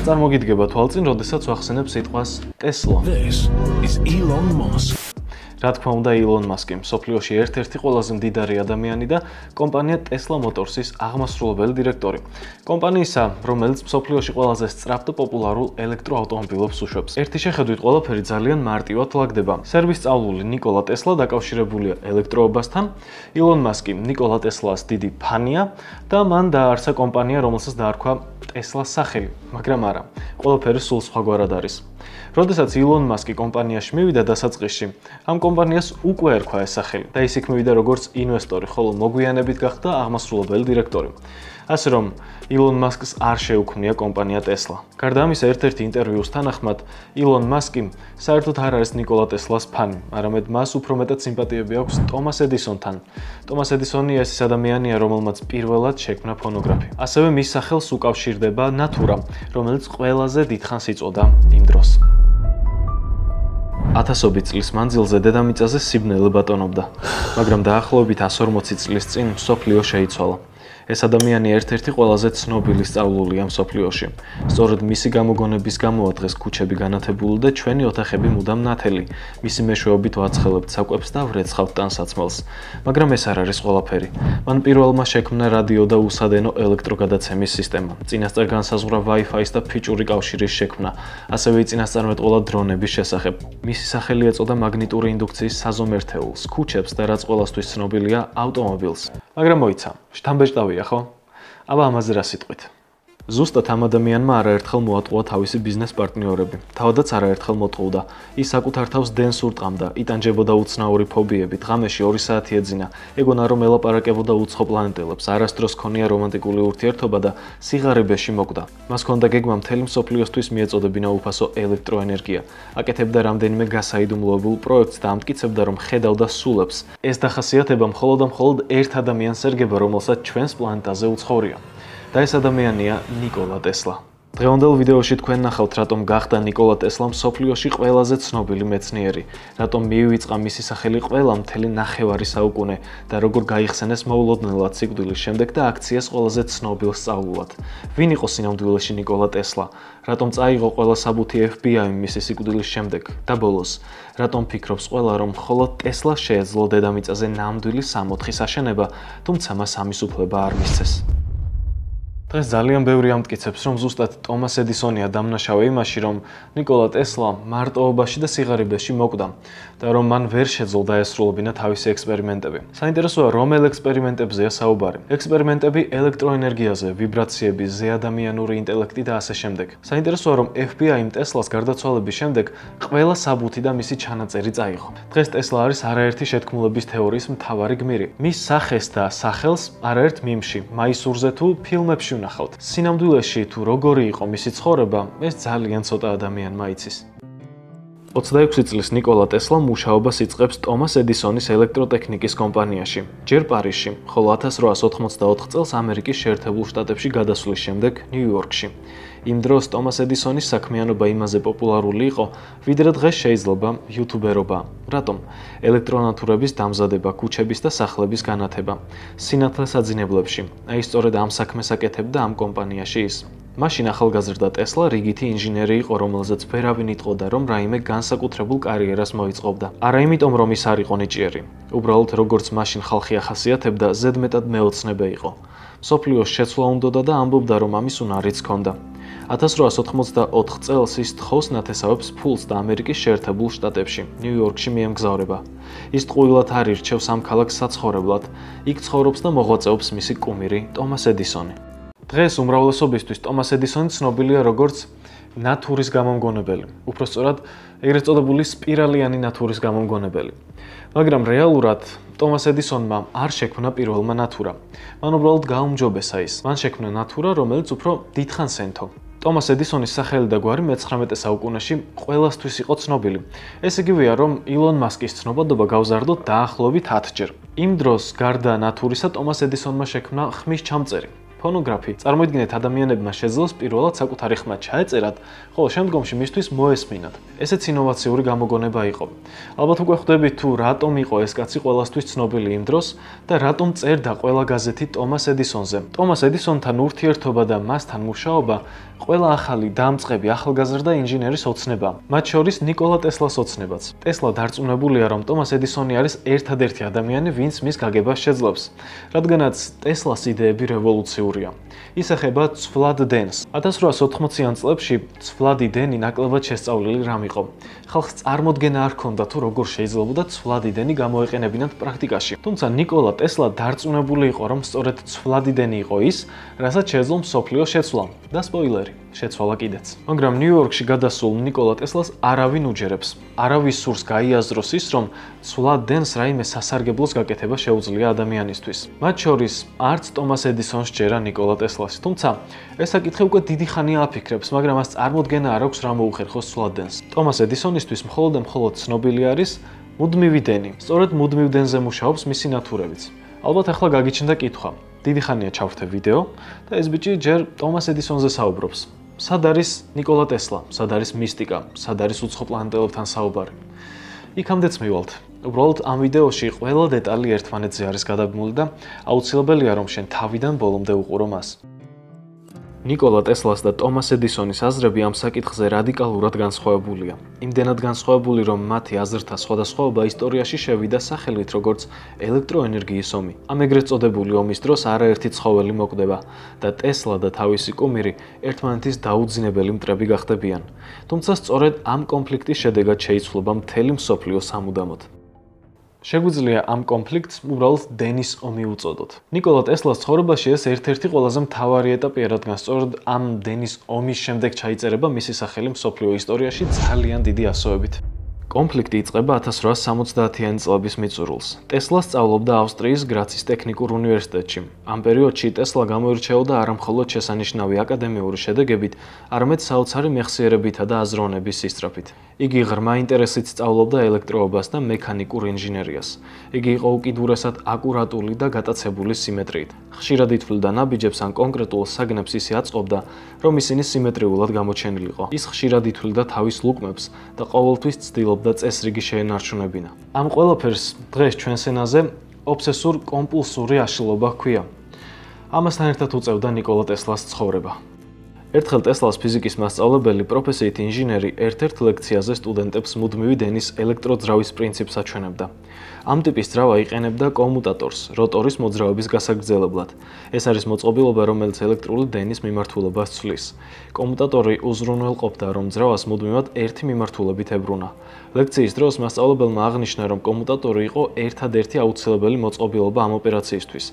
რა წარმოგიდგება თვალწინ, როდესაც ვახსენებ სიტყვას Tesla? This is Elon Musk. რა თქმა უნდა, ილონ მასკი მსოფლიოში ერთ-ერთი ყველაზე მდიდარი ადამიანი და კომპანია Tesla Motors-ის აღმასრულებელი დირექტორი. კომპანიისა, რომელიც მსოფლიოში ყველაზე სწრაფ და პოპულარულ ელექტროავტომობილებს უშვებს. ერთი შეხედვით ყველაფერი ძალიან მარტივად ლაგდება. სერვისწავლული ნიკოლა ტესლა დაკავშირებულია ელექტროობასთან. ილონ მასკი ნიკოლა ტესლას დიდი ფანია და მან დააარსა კომპანია, რომელსაც დაარქვა Tesla-ს სახელი, მაგრამ არა. ყველაფერი სულ სხვაგვარად არის. როდესაც ილონ მასკი კომპანიაში მივიდა დასაწყისში, ამ კომპანიას უკვე ერქვა ეს სახელი და ის იქ მივიდა როგორც ინვესტორი, ხოლო მოგვიანებით გახდა აღმასრულებელი დირექტორი. ასე რომ, ილონ მასკს არ შეუქმნია კომპანია Tesla. გარდა ამისა, ერთ-ერთი ინტერვიუს თანახმად, ილონ მასკი საერთოდ არ არის ნიკოლა ტესლას ფანი, არამედ მას უფრო მეტად სიმპათიები აქვს ტომას ედისონთან. ტომას ედისონი ეს ადამიანია, რომელმაც პირველად შექმნა ფონოგრაფი. ასევე მის სახელს უკავშირდება ნატურა, რომელიც ყველაზე დიდხანს იწოდა იმ დროს. ათასობით წლის მანძილზე დედამიწაზე სიბნელე ბატონობდა, მაგრამ დაახლოებით 140 წლის წინ მსოფლიო შეიცვალა. ეს ადამიანი ერთ-ერთი ყველაზე ცნობილი სწავლულია მსოფლიოში. სწორედ მისი გამოგონების გამოა დღეს ქუჩები განათებული და ჩვენი ოთახები მუდამ ნათელი. მისი მეშვეობით ვაცხელებთ საკვებს და ვრეცხავთ ტანსაცმელს. მაგრამ ეს არ არის ყველაფერი. მან პირველმა შექმნა რადიო და უსადენო ელექტროგადაცემის სისტემა. წინასწარ განსაზღვრა Wi-Fi-ის და ფიჭური კავშირის შექმნა. ასევე წინასწარმეტყველა დრონების შესახებ. მისი სახელი ეწოდა მაგნიტური ინდუქციის საზომერთეულს, ქუჩებს და რაც ყველასთვის ცნობილია ავტომობილს. მაგრამ მოიცა, შთამბეჭდავია ხო? აბა ამაზე რა სიტყვით? ზუსტად ამ ადამიანმა არაერთხელ მოატყუა თავისი ბიზნეს პარტნიორები. თავადაც არაერთხელ მოტყუდა. ის საკუთარ თავს დენს ურტყამდა, იტანჯებოდა უცნაური ფობიებით, ღამეში 2 საათი ეძინა, ეგონა რომ ელაპარაკებოდა უცხო პლანეტელებს, არასდროს ჰქონია რომანტიკული ურთიერთობა და სიღარიბეში მოკვდა. მას ჰქონდა გეგმა მთელი მსოფლიოსთვის მიეწოდებინა უფასო ელექტროენერგია. აკეთებდა რამდენიმე გასაიდუმლოებულ პროექტს და ამტკიცებდა, რომ ხედავდა სულებს. ეს დახასიათება მხოლოდ ერთ ადამიანს ერგება, რომელსაც ჩვენს პლანეტაზე უცხოვრია. და ეს ადამიანია ნიკოლა ტესლა. დღევანდელ ვიდეოში თქვენ ნახავთ, რატომ გახდა ნიკოლა ტესლა მსოფლიოში ყველაზე ცნობილი მეცნიერი, რატომ მიივიწყა მისი სახელი ყველა მთელი ნახევარი საუკუნე და როგორ გაიხსენეს მოულოდნელად სიკვდილის შემდეგ და აქციეს ყველაზე ცნობილ სწავლულად. ვინ იყო სინამდვილეში ნიკოლა ტესლა? რატომ წაიღო ყველა საბუთი FBI-მ მისი სიკვდილის შემდეგ? და ბოლოს, რატომ ფიქრობს ყველა, რომ მხოლოდ ტესლას შეეძლო დედამიწაზე ნამდვილი 64-ის აშენება, თუმცა მას ამის უფლება არ მისცეს? დღეს ძალიან ბევრი ამტკიცებს, რომ ზუსტად ტომას ედისონია დამნაშავე იმაში, რომ ნიკოლა ტესლა მარტოობაში და სიღარიბეში მოკვდა და რომ მან ვერ შეძლო დაესრულებინა თავისი ექსპერიმენტები. საინტერესოა, რომელ ექსპერიმენტებზეა საუბარი. ექსპერიმენტები ელექტროენერგიაზე, ვიბრაციები, ზეადამიანური ინტელექტი და ასე შემდეგ. საინტერესოა, რომ FBI-მ ტესლას გარდაცვალების შემდეგ ყველა საბუთი და მისი ჩანაწერი წაიღო. დღეს ტესლა არის არაერთი შეთქმულების თეორიის მთავარი გმირი. მის სახეს და სახელს არაერთ მიმში, მაისურზე თუ ფილმებში ნახავთ. სინამდვილეში თუ როგორი იყო მისი ცხოვრება, ეს ძალიან ცოტა ადამიანმა იცის. 26 წლის ნიკოლა ტესლა მუშაობას იწყებს ტომას ედისონის ელექტროტექნიკის კომპანიაში, ჯერ პარიზში, ხოლო 1884 წელს ამერიკის შეერთებულ შტატებში გადასვლის შემდეგ ნიუ-იორკში. იმ დროს ტომას ედისონის საქმიანობა იმაზე პოპულარული იყო, ვიდრე დღეს შეიძლება იუთუბერობა. რატომ? ელექტრონათურების დამზადება, ქუჩების და სახლების განათება, სინათლე საძინებლებში. აი სწორედ ამ საქმეს აკეთებდა ამ კომპანიაში ის. მაშინ ახალგაზრდა ტესლა რიგითი ინჟინერი იყო, რომელზეც ვერავინ იტყოდა, რომ რაიმე განსაკუთრებულ კარიერას მოიწყობდა. არა იმიტომ, რომ ის არ იყო ნიჭიერი. უბრალოდ როგორც მაშინ ხალხი ახასიათებდა, ზედმეტად მეოცნებე იყო. მსოფლიოს შეცვლა უნდოდა და ამბობდა, რომ ამის უნარიც ჰქონდა. 1884 წელს ის თხოვს ნათესავებს ფულს და ამერიკის შეერთებულ შტატებში, ნიუ-იორკში მიემგზავრება. ის ტყუილად არ ირჩევს ამ ქალაქს საცხოვრებლად. იქ ცხოვრობს და მოღვაწეობს მისი კუმირი, ტომას ედისონი. დღეს უმრავლესობისთვის ტომას ედისონი ცნობილია როგორც ნატურის გამომგონებელი, უпростоრად ეგრეთ წოდებული სპირალიანი ნატურის გამომგონებელი. მაგრამ რეალურად ტომას ედისონმა არ შექმნა პირველმა ნატურა. მან უბრალოდ გაუმჯობესა ის. მან შექმნა ნატურა, რომელიც უფრო დიდხანს ენთო. ტომას ედისონის სახელი და გვარი მე-19 საუკუნეში ყველასთვის იყო ცნობილი. ეს იგივეა, რომ ილონ მასკის ცნობადობა გავზარდოთ დაახლოებით 10 ჯერ. იმ დროს გარდა ნატურისა ტომას ედისონმა შექმნა ხმის ჩამწერი. ფონოგრაფი. წარმოიდგინეთ, ადამიანებმა შეძლოს პირველად საკუთარი ხმა ჩაეწერათ, ხოლო შემდგომში მისთვის მოესმინათ. ესეც ინოვაციური გამოგონება იყო. ალბათ უკვე ხვდებით თუ რატომ იყო ეს კაცი ყველასთვის ცნობილი იმ დროს და რატომ წერდა ყველა გაზეთი ტომას ედისონზე. ტომას ედისონთან ურთიერთობა და მასთან მუშაობა ყველა ახალი დამწყები ახალგაზრდა ინჟინერის ოცნება, მათ შორის ნიკოლა ტესლას ოცნებაც. ტესლა დარწმუნებულია, რომ ტომას ედისონი არის ერთადერთი ადამიანი, ვინც მის გაგებას შეძლებს, რადგანაც ტესლას იდეები რევოლუციურია. ის ეხება ცვლად დენს. 1880-იან წლებში ცვლადი დენი ნაკლებად შესწავლილი რამ იყო. ხალხს წარმოდგენა არ ჰქონდა თუ როგორ შეიძლებოდა ცვლადი დენი გამოეყენებინათ პრაქტიკაში. თუმცა ნიკოლა ტესლა დარწმუნებული იყო, რომ სწორედ ცვლადი დენი იყო ის, რასაც შეეძლო მსოფლიოს შეცვლა და სპოილერი, შეცვალა კიდეც. მაგრამ ნიუ-იორკში გადასულ ნიკოლა ტესლას არავინ უჯერებს. არავის სურს გაიაზროს ის, რომ ცვლად დენს რაიმე სასარგებლოს გაკეთება შეუძლია ადამიანისთვის. მათ შორის არც ტომას ედისონს ჯერა ნიკოლა ტესლას, თუმცა ეს საკითხი უკვე დიდი ხანია აფიქრებს, მაგრამ მას წარმოდგენა არ აქვს რა მოუხერხოს ცვლად დენს. ტომას ედისონისთვის მხოლოდ და მხოლოდ ცნობილი არის მუდმივი დენი. სწორედ მუდმივ დენზე მუშაობს მისი ნათურებიც. ალბათ ახლა გაგიჩნდა კითხვა. დიდი ხანია ჩავრთე ვიდეო და ეს ბიჭი ჯერ ტომას ედისონზე საუბრობს. სად არის ნიკოლა ტესლა? სად არის მისტიკა? სად არის უცხო პლანეტელებთან საუბარი? იქამდეც მივალთ. უბრალოდ ამ ვიდეოში ყველა დეტალი ერთმანეთზე არის გადაბმული და აუცილებელია რომ შენ თავიდან ბოლომდე უყურო მას. ნიკოლა ტესლას და ტომას ედისონის აზრები ამ საკითხზე რადიკალურად განსხვავებულია. იმდენად განსხვავებული, რომ მათი აზრთა სხვადასხვაობა ისტორიაში შევიდა სახელით, როგორც ელექტროენერგიის ომი. ამ ეგრეთ წოდებული ომის დროს არაერთი ცხოველი მოკვდება და ტესლა და თავისი კუმირი ერთმანეთის დაუძინებელი მტრები გახდებიან. თუმცა სწორედ ამ კონფლიქტის შედეგად შეიცვლება მთელი მსოფლიო სამუდამოდ. შეგვიძლია ამ კონფლიქტს უბრალოდ დენის ომი უწოდოთ. ნიკოლა ტესლას ცხოვრებაში ეს ერთ-ერთი ყველაზე მთავარი ეტაპია, რადგან სწორედ ამ დენის ომის შემდეგ ჩაიწერება მისი სახელი მსოფლიო ისტორიაში ძალიან დიდი ასოებით. კონფლიქტი იწყება 1870-იანი წლების მიწურულს. ტესლა სწავლობდა ავსტრიის გრაცის ტექნიკურ უნივერსიტეტში. ამ პერიოდში ტესლა გამოირჩეოდა არა მხოლოდ შესანიშნავი აკადემიური შედეგებით, არამედ საოცარი მეხსიერებითა და აზროვნების სისწრაფით. იგი ღრმა ინტერესით სწავლობდა ელექტროობას და მექანიკურ ინჟინერიას. იგი იყო უკიდურესად აკურატული და გატაცებული სიმეტრიით. ხშირად ითვლიდა ნაბიჯებს ან კონკრეტულ საგნებს ისე აწყობდა, რომ ისინი სიმეტრიულად გამოჩენილიყო. ის ხშირად ითვლიდა თავის ლუკმებს და ყოველთვის ცდილობდა წესრიგი შეენარჩუნებინა. ამ ყველაფერს დღეს ჩვენს ენაზე ობსესურ კომპულსური აშლილობა ჰქვია. ამასთან ერთად უწევდა ნიკოლა ტესლას ცხოვრება. ერთხელ ტესლას ფიზიკის მასწავლებელი, პროფესიით ინჟინერი, ერთ-ერთ ლექციაზე სტუდენტებს მუდმივი დენის ელექტროძრავის პრინციპს აჩვენებდა. ამ ტიპის ძრავა იყენებდა კომუტატორს, როტორის მოძრაობის გასაგრძელებლად. ეს არის მოწყობილობა, რომელიც ელექტრული დენის მიმართულებას ცვლის. კომუტატორი უზრუნველყოფდა, რომ ძრავას მუდმივად ერთი მიმართულებით ებრუნა. ლექციის დროს მასწავლებელმა აღნიშნა, რომ კომუტატორი იყო ერთადერთი აუცილებელი მოწყობილობა ამ ოპერაციისთვის,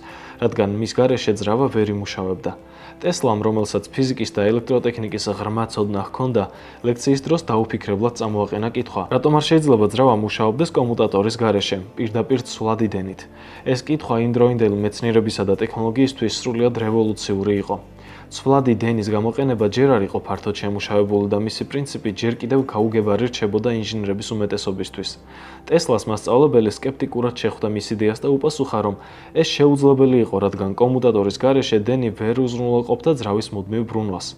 რადგან მის გარეშე ძრავა ვერ იმუშავებდა. ტესლამ, რომელსაც ფიზიკის და ელექტროტექნიკის ღრმა ცოდნა ჰქონდა, ლექციის დროს დაუფიქრებლად წამოაყენა კითხვა: რატომ არ შეიძლება ძრავა მუშაობდეს კომუტატორის გარეშე, პირდაპირ ცვლადი დენით? ეს კითხვა იმდროინდელი მეცნიერებისა და ტექნოლოგიისთვის სრულიად რევოლუციური იყო. ცვლადი დენის გამოყენება ჯერ არ იყო ფართოდ შემუშავებული და მისი პრინციპი ჯერ კიდევ გაუგებარი რჩებოდა ინჟინრების უმეტესობისთვის. ტესლას მასწავლებელი სკეპტიკურად შეხვდა მის იდეას და უპასუხა, რომ ეს შეუძლებელი იყო, რადგან კომუტატორის გარეშე დენი ვერ უზრუნველყოფდა ძრავის მუდმივ ბრუნვას.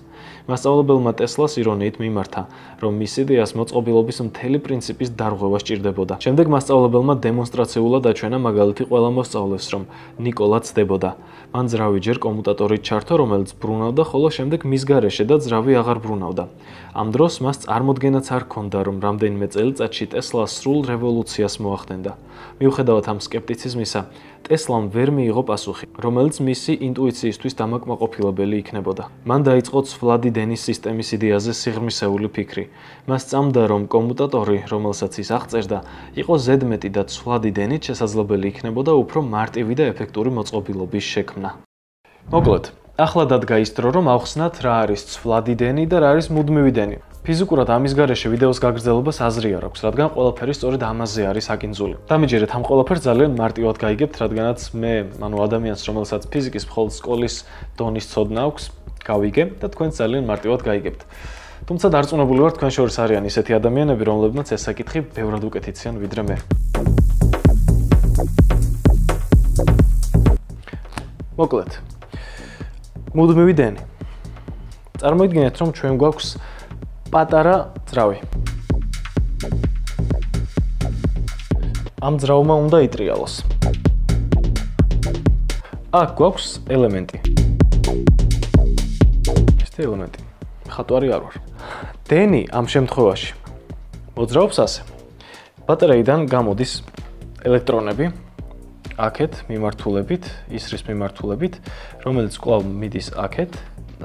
მასწავლებელმა ტესლას ირონიით მიმართა, რომ მის იდეას მოწყობილობის მთელი პრინციპის დარღვევა სჭირდებოდა. შემდეგ მასწავლებელმა დემონსტრაციულად აჩვენა მაგალითი ყველა მოსწავლეს, რომ ნიკოლა ცდებოდა. მან ძრავი ჯერ კომუტატორით ჩართო, რომელიც ბრუნავდა, ხოლო შემდეგ მის გარეშე და ძრავი აღარ ბრუნავდა. ამ დროს მას წარმოდგენაც არ ჰქონდა, რომ რამდენიმე წელიწადში ტესლა სრულ რევოლუციას მოახდენდა. მიუხედავად ამ სკეპტიციზმისა, ტესლამ ვერ მიიღო პასუხი, რომელიც მისი ინტუიციისთვის დამაკმაყოფილებელი იქნებოდა. მან დაიწყო ცვლადი დენის სისტემის იდეაზე სიღრმისეული ფიქრი. მას სწამდა, რომ კომუტატორი, რომელსაც ის აღწერდა, იყო ზედმეტი და ცვლადი დენით შესაძლებელი იქნებოდა უფრო მარტივი და ეფექტური მოწყობილობის შექმნა. მოკლედ, ახლა დადგა ის დრო, რომ ავხსნათ რა არის ცვლადი დენი და რა არის მუდმივი დენი. ფიზიკურად ამის გარეშე ვიდეოს გაგრძელებას აზრი არ აქვს, რადგან ყველაფერი სწორედ ამაზე არის აკინძული. დამიჯერეთ ამ ყველაფერს ძალიან მარტივად გაიგებთ, რადგანაც მე, ადამიანს, რომელსაც ფიზიკის მხოლოდ სკოლის დონის ცოდნა აქვს, გავიგე და თქვენ ძალიან მარტივად გაიგებთ. თუმცა დარწმუნებული ვარ, თქვენ შორის არიან ისეთი ადამიანები, რომლებმაც ეს საკითხი ბევრად უკეთიციან ვიდრე მე. მოკლედ, მუდმივი დენი. წარმოიდგინეთ, რომ ჩვენ გვაქვს პატარა ძრავი. ამ ძრავმა უნდა იტრიალოს. აქ გვაქვს ელემენტი. ეს ელემენტი. მხატვარი არ ვარ. დენი ამ შემთხვევაში მოძრაობს ასე. ბატარეიდან გამოდის ელექტრონები აქეთ მიმართულებით, ისრის მიმართულებით, რომელიც კვლავ მიდის აქეთ,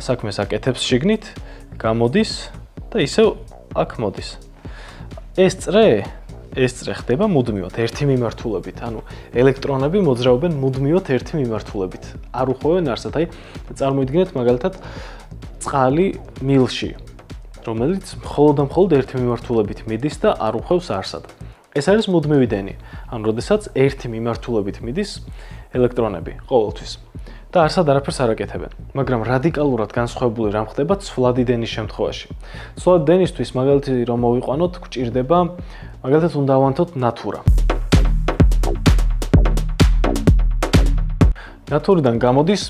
საქმეს აკეთებს შიგნით, გამოდის და ისევ აქ მოდის. ეს წრე ხდება მუდმივად ერთი მიმართულებით, ანუ ელექტრონები მოძრაობენ მუდმივად ერთი მიმართულებით. არ უხვევენ არსად, აი წარმოიდგინეთ მაგალითად წყალი მილში, რომელიც მხოლოდ ერთი მიმართულებით მიდის და არ უხვევს არსად. ეს არის მუდმივი დენი, ანუ როდესაც ერთი მიმართულებით მიდის ელექტრონები ყოველთვის და არსად არაფერს არ აკეთებენ. მაგრამ რადიკალურად განსხვავებული რამ ხდება ცვლადი დენის შემთხვევაში. ცვლადი დენისთვის მაგალითი რომ მოვიყვანოთ, გვჭირდება მაგალითად უნდა ავანთოთ ნატურა. ნატურიდან გამოდის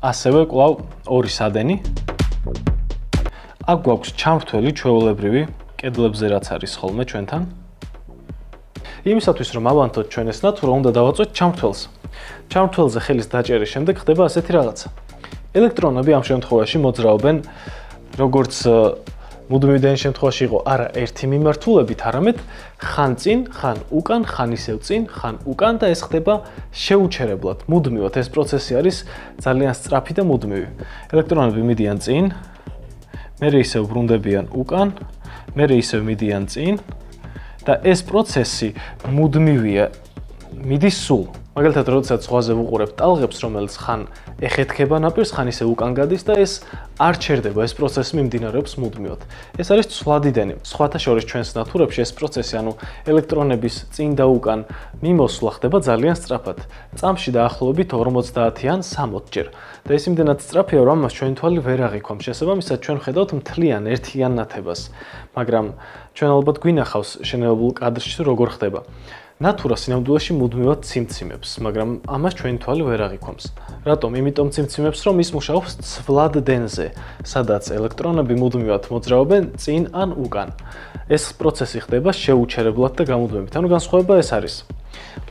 ასევე კვლავ ორი სადენი. აქ გვაქვს ჩამრთველი ჩვეულებრივი კედლებზე რაც არის ხოლმე ჩვენთან. იმისათვის რომ ავანთოთ ჩვენ ეს ნატურა, უნდა დავაწვეთ ჩამრთველს. ჩამრთველზე ხელის დაჭერის შემდეგ ხდება ასეთი რაღაცა. ელექტრონები ამ შემთხვევაში მოძრაობენ როგორც მუდმივი დენის შემთხვევაში იყო არა ერთი მიმართულებით, არამედ ხან წინ, ხან უკან, ხან ისევ წინ, ხან უკან და ეს ხდება შეუჩერებლად. მუდმივად ეს პროცესი არის ძალიან სწრაფი და მუდმივი. ელექტრონები მიდიან წინ, მერე ისევ ბრუნდებიან უკან, მერე ისევ მიდიან წინ და ეს პროცესი მუდმივია, მიდის სულ. მაგალითად, როდესაც ზღვაზე ვუყურებთ ტალღებს, რომელიც ხან ეხეთქება ნაპირს, ხან ისე უკან გადის და ეს არ ჩერდება, ეს პროცესი მიმდინარეობს მუდმივად. ეს არის ცვლადი დენი. სხვათა შორის ჩვენს ნატურებში ეს პროცესი, ანუ ელექტრონების წინ და უკან მიმოსვლა ხდება ძალიან სწრაფად. წამში დაახლოებით 50-დან 60 ჯერ. და ეს იმდენად სწრაფია, რომ ამას ჩვენი თვალი ვერ აღიქვამს. შესაბამისად, ჩვენ ვხედავთ მთლიან ერთიან ნათებას. მაგრამ ჩვენ ალბათ გვინახავს შენელებულ კადრში როგორ ხდება. ნატურა სინამდვილეში მუდმივად ციმციმებს, მაგრამ ამას ჩვენი თვალი ვერ აღიქვამს. რატომ? იმიტომ ციმციმებს, რომ ის მუშაობს ცვლად დენზე, სადაც ელექტრონები მუდმივად მოძრაობენ წინ ან უკან. ეს პროცესი ხდება შეუჩერებლად და გამუდმებით. ანუ განსხვავება ეს არის.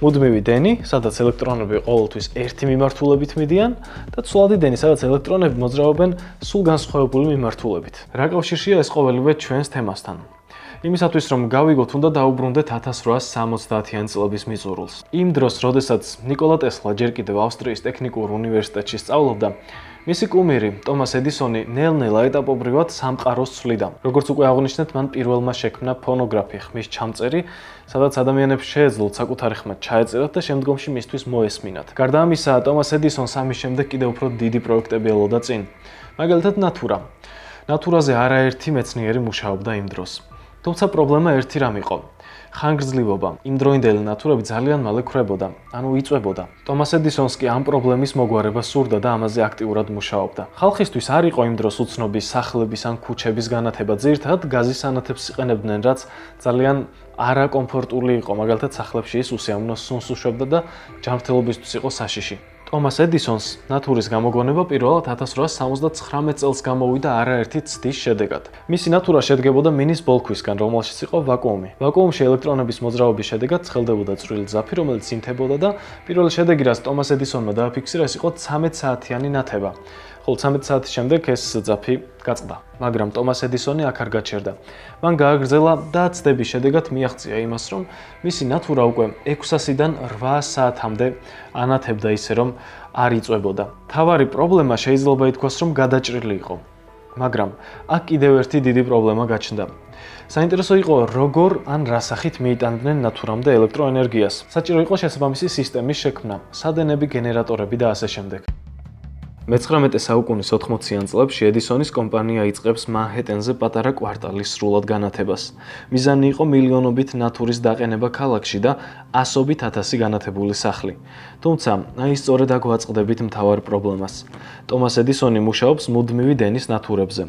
მუდმივი დენი, სადაც ელექტრონები ყოველთვის ერთი მიმართულებით მიდიან და ცვლადი დენი, სადაც ელექტრონები მოძრაობენ სულ განსხვავებული მიმართულებით. რა კავშირშია ეს ყოველივე ჩვენს თემასთან? იმისათვის რომ გავიგოთ, უნდა დაუბრუნდეთ 1870-იან წლების მიწურულს. იმ დროს, როდესაც ნიკოლა ტესლა ჯერ კიდევ ავსტრიის ტექნიკურ უნივერსიტეტში სწავლობდა, მისი კუმირი ტომას ედისონი ნელ-ნელა ეტაპობრივად სამყაროს ცვლიდა. როგორც უკვე აღვნიშნეთ, მან პირველმა შექმნა ფონოგრაფი, ხმის ჩამწერი, სადაც ადამიანებს შეეძლოთ საკუთარი ხმა ჩაეწერათ და შემდგომში მისთვის მოესმინათ. გარდა ამისა, ტომას ედისონს ამის შემდეგ კიდევ უფრო დიდი პროექტები ელოდა წინ. მაგალითად, ნატურა. ნატურაზე არაერთი მეცნიერი მუშაობდა იმ დროს. თუმცა პრობლემა ერთი რამ იყო. ხანგრძლივობა. იმდროინდელი ნატურები ძალიან მალე ქრებოდა, ანუ იწვებოდა. ტომას ედისონს კი ამ პრობლემის მოგვარება სურდა და ამაზე აქტიურად მუშაობდა. ხალხისთვის არ იყო იმ დროს უცნობი სახლების ან ქუჩების განათება, ძირითადად გაზის ანათებს იყენებდნენ, რაც ძალიან არაკომფორტული იყო. მაგალითად, სახლებში ის უსიამოვნო სუნს უშვებდა და ჯანმრთელობისთვის იყო საშიში. ტომას ედისონს ნატურის გამოგონება პირველად 1879 წელს გამოვიდა არაერთი ცდის შედეგად. მისი ნატურა შედგებოდა მინის ბოლქვისგან, რომელშიც იყო ვაკუუმი. ვაკუუმში ელექტრონების მოძრაობის შედეგად ცხელდებოდა წვრილი ძაფი, რომელიც ინთებოდა და პირველი შედეგი, რაც ტომას ედისონმა დააფიქსირა, ეს იყო 13 საათიანი ნათება. ხოლო 13 საათის შემდეგ ეს ძაფი გაწყდა, მაგრამ ტომას ედისონი აქ არ გაჩერდა. მან გააგრძელა და ცდების შედეგად მიაღწია იმას, რომ მისი ნატურა უკვე 600-დან 800 საათამდე ანათებდა ისე, რომ არ იწვებოდა. თავარი პრობლემა შეიძლება ითქვას, რომ გადაჭრილი იყო. მაგრამ აქ კიდევ ერთი დიდი პრობლემა გაჩნდა. საინტერესო იყო, როგორ ან რა სახით მიიტანდნენ ნატურამდე ელექტროენერგიას. საჭირო იყო შესაბამისი სისტემის შექმნა, სადენები, გენერატორები და ასე შემდეგ. მე-19 საუკუნის 80-იან წლებში ედისონის კომპანია იწყებს მანჰეტენზე პატარა კვარტალის სრულად განათებას. მიზანი იყო მილიონობით ნატურის დაყენება ქალაქში და ასობით ათასი განათებული სახლი. თუმცა, აი სწორედ აქ ვაწყდებით მთავარ პრობლემას. ტომას ედისონი მუშაობს მუდმივი დენის ნატურებზე.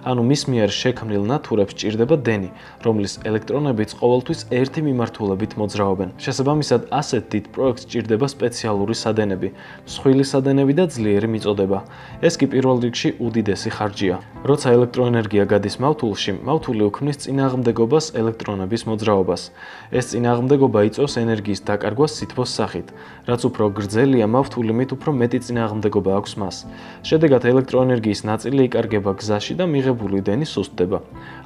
ანუ მის მიერ შექმნილ ნატურებს ჭირდება დენი, რომლის ელექტრონებიც ყოველთვის ერთი მიმართულებით მოძრაობენ. შესაბამისად, ასეთ დიდ პროექტს ჭირდება სპეციალური სადენები, მსხვილი სადენები და ძლიერი მიწოდებები. ხდება. ეს კი პირველ რიგში უდიდესი ხარჯია. როცა ელექტროენერგია გადის მავთულში, მავთული უქმნის წინააღმდეგობას ელექტრონების მოძრაობას. ეს წინააღმდეგობა იწვევს ენერგიის დაკარგვას სითბოს სახით. რაც უფრო გრძელია მავთული, მით უფრო მეტი წინააღმდეგობა აქვს მას. შედეგად ელექტროენერგიის ნაწილი იკარგება გზაში და მიღებული დენი სუსტდება.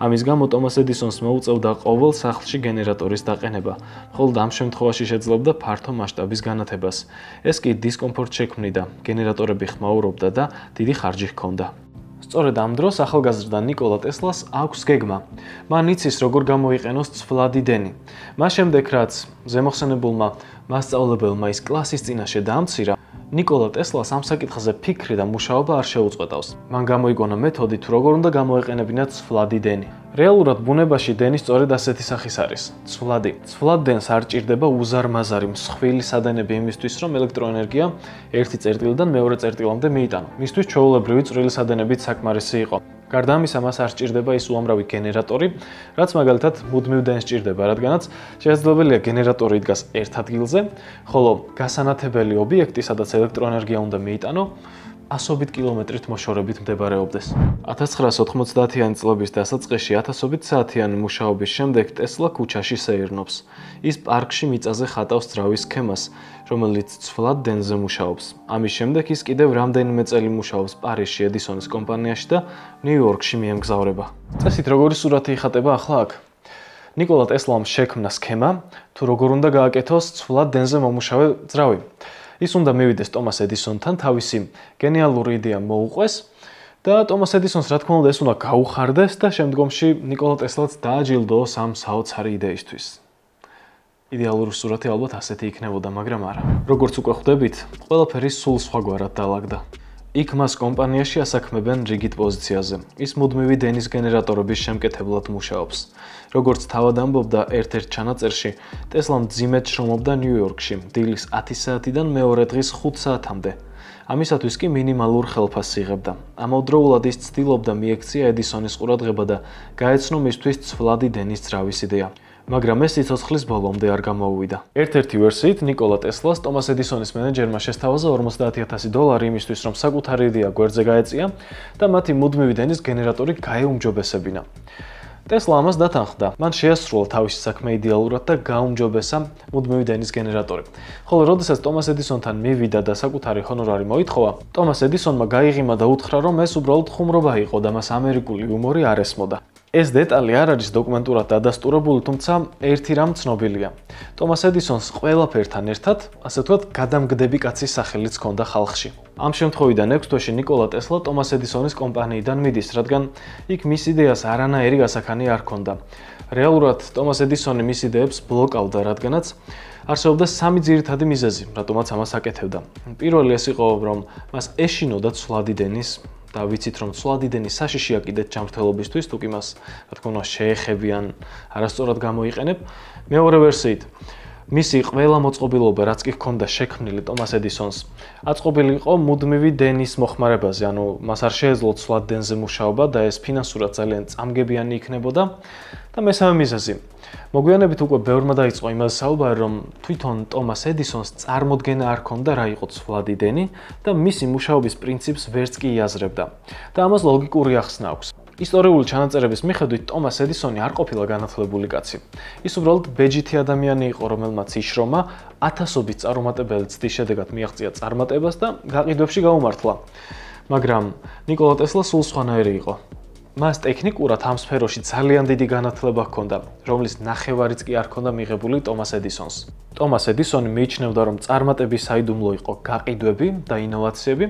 ამის გამო ტომას ედისონს მოუწევდა ყოველ სახლში გენერატორის დაყენება, მხოლოდ ამ შემთხვევაში შეძლებდა ფართო მასშტაბის განათებას. ეს კი დისკომფორტს შექმნიდა, გენერატორები ხმაურობდა და დიდი ხარჯი ჰქონდა. სწორედ ამ დროს ახალგაზრდა ნიკოლა ტესლას აქვს გეგმა. მან იცის როგორ გამოიყენოს ცვლადი დენი. მას შემდეგ რაც ზემოხსენებულმა მასწავლებელმა ის კლასის წინაშე დაამცირა, ნიკოლა ტესლას ამ საკითხზე ფიქრი და მუშაობა არ შეუწყვეტავს. მან გამოიგონა მეთოდი თუ როგორ უნდა გამოეყენებინა ცვლადი დენი. რეალურად ბუნებაში დენი სწორედ ასეთი სახის არის. ცვლადი. ცვლად დენს არ ჭირდება უზარმაზარი მსხვილი სადენები იმისთვის, რომ ელექტროენერგია ერთი წერტილიდან მეორე წერტილამდე მიიტანო. მისთვის ჩვეულებრივი წვრილი სადენებით საკმარისი იყო. გარდა ამისა, მას არ სჭირდება ის უამრავი გენერატორი, რაც მაგალითად მუდმივ დენს სჭირდება, რადგანაც შესაძლებელია გენერატორი იდგას ერთ ადგილზე, ხოლო გასანათებელი ობიექტი, სადაც ელექტროენერგია უნდა მიიტანო, ასობით კილომეტრით მოშორებით მდებარეობდეს. 1990-იანი წლების დასაწყისში 1000-ობით საათიანი მუშაობის შემდეგ ტესლა ქუჩაში სეირნობს. ის პარკში მიწაზე ხატავს ძრავის სქემას, რომელიც ცვლად დენზე მუშაობს. ამის შემდეგ ის კიდევ რამდენიმე წელი მუშაობს პარიზში ედისონის კომპანიაში და ნიუ-იორკში მიემგზავრება. წესით როგორი სურათი იხატება ახლა აქ? ნიკოლა ტესლამ შექმნა სქემა, თუ როგორ უნდა გააკეთოს ცვლად დენზე მომუშავე ძრავი. ის უნდა მივიდეს ტომას ედისონთან, თავისი გენიალური იდეა მოუყვეს და ტომას ედისონს რა თქმა უნდა ეს უნდა გაუხარდეს და შემდგომში ნიკოლა ტესლაც დააჯილდოოს ამ საოცარი იდეისთვის. იდეალური სურათი ალბათ ასეთი იქნებოდა, მაგრამ არა. როგორც უკვე ხვდებით, ყველაფერი სულ სხვაგვარად დაალაგდა. იქ მას კომპანიაში ასაქმებენ რიგით პოზიციაზე. ის მუდმივი დენის გენერატორების შემკეთებლად მუშაობს. როგორც თავად ამბობდა ერთ-ერთ ჩანაწერში, ტესლა მძიმედ შრომობდა ნიუ-იორკში, დილის 10 საათიდან მეორე დღის 5 საათამდე. ამისათვის კი მინიმალურ ხელფასს იღებდა. ამავდროულად ის ცდილობდა მიექცია ედისონის ყურადღება და გაეცნო მისთვის ცვლადი დენის ძრავის იდეა. მაგრამ ეს სიცოცხლის ბოლომდე არ გამოუვიდა. ერთ-ერთი ვერსიით ნიკოლა ტესლას ტომას ედისონის მენეჯერმა შესთავაზა $50,000 იმისთვის, რომ საკუთარი იდეა გვერდზე გაეწია და მათი მუდმივი დენის გენერატორი გაეუმჯობესებინა. ტესლა ამას დათანხმდა. მან შეასრულა თავისი საქმე იდეალურად და გაუმჯობესა მუდმივი დენის გენერატორი. ხოლო როდესაც ტომას ედისონთან მივიდა და საკუთარი ჰონორარი მოითხოვა, ტომას ედისონმა გაიღიმა და უთხრა, რომ ეს უბრალოდ ხუმრობა იყო და მას ამერიკული იუმორი არ ესმოდა. ეს დეტალი არ არის დოკუმენტურად დადასტურებული, თუმცა ერთი რამ ცნობილია. ტომას ედისონს ყველაფერთან ერთად, ასე ვთქვათ, გადამგდები კაცის სახელიც ჰქონდა ხალხში. ამ შემთხვევიდან 6 თვეში ნიკოლა ტესლა ტომას ედისონის კომპანიიდან მიდის, რადგან იქ მის იდეას არანაირი გასახანი არ ჰქონდა. რეალურად ტომას ედისონი მის იდეებს ბლოკავდა, რადგანაც არსებობდა სამი ძირითადი მიზეზი, რატომაც ამას აკეთებდა. პირველი ეს იყო, რომ მას ეშინოდა ცვლადი დენის და ვიცით, რომ ცვლადი დენის საშიშია კიდეც ჯანმრთელობისთვის, თუ კი მას, რა თქმა უნდა, შეეხებიან, არასწორად გამოიყენებ. მეორე ვერსიით, მისი ყველა მოწყობილობა, რაც კი ჰქონდა შექმნილი ტომას ედისონს, აწყობილი იყო მუდმივი დენის მოხმარებაზე, ანუ მას არ შეეძლო ცვლად დენზე მუშაობა და ეს ფინანსურად ძალიან წამგებიანი იქნებოდა. და მესამე მიზეზი. მოგვიანებით უკვე ბევრმა დაიწყო იმაზე საუბარი, რომ თვითონ ტომას ედისონს წარმოდგენა არ ჰქონდა რა იყო ცვლადი დენი და მისი მუშაობის პრინციპს ვერც კი იაზრებდა. და ამას ლოგიკური ახსნა აქვს. ისტორიული ჩანაწერების მიხედვით ტომას ედისონი არ ყოფილა განათლებული კაცი. ის უბრალოდ ბეჯითი ადამიანი იყო, რომელმაც იშრომა, ათასობით წარუმატებელი ცდის შედეგად მიაღწია წარმატებას და გაყიდვებში გაუმართლა. მაგრამ ნიკოლა ტესლა სულ სხვანაირი იყო. მას ტექნიკურად ამ სფეროში ძალიან დიდი განათლება ჰქონდა, რომლის ნახევარიც კი არ ჰქონდა მიღებული ტომას ედისონს. ტომას ედისონი მიიჩნევდა, რომ წარმატების საიდუმლო იყო გაყიდვები და ინოვაციები.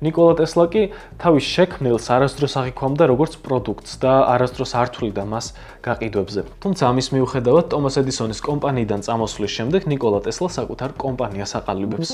ნიკოლა ტესლა კი თავის შექმნილს არასდროს აღიქვამდა როგორც პროდუქტს და არასდროს არ თვლიდა მას გაყიდვებზე. თუმცა ამის მიუხედავად, ტომას ედისონის კომპანიიდან წამოსვლის შემდეგ ნიკოლა ტესლა საკუთარ კომპანიას აყალიბებს.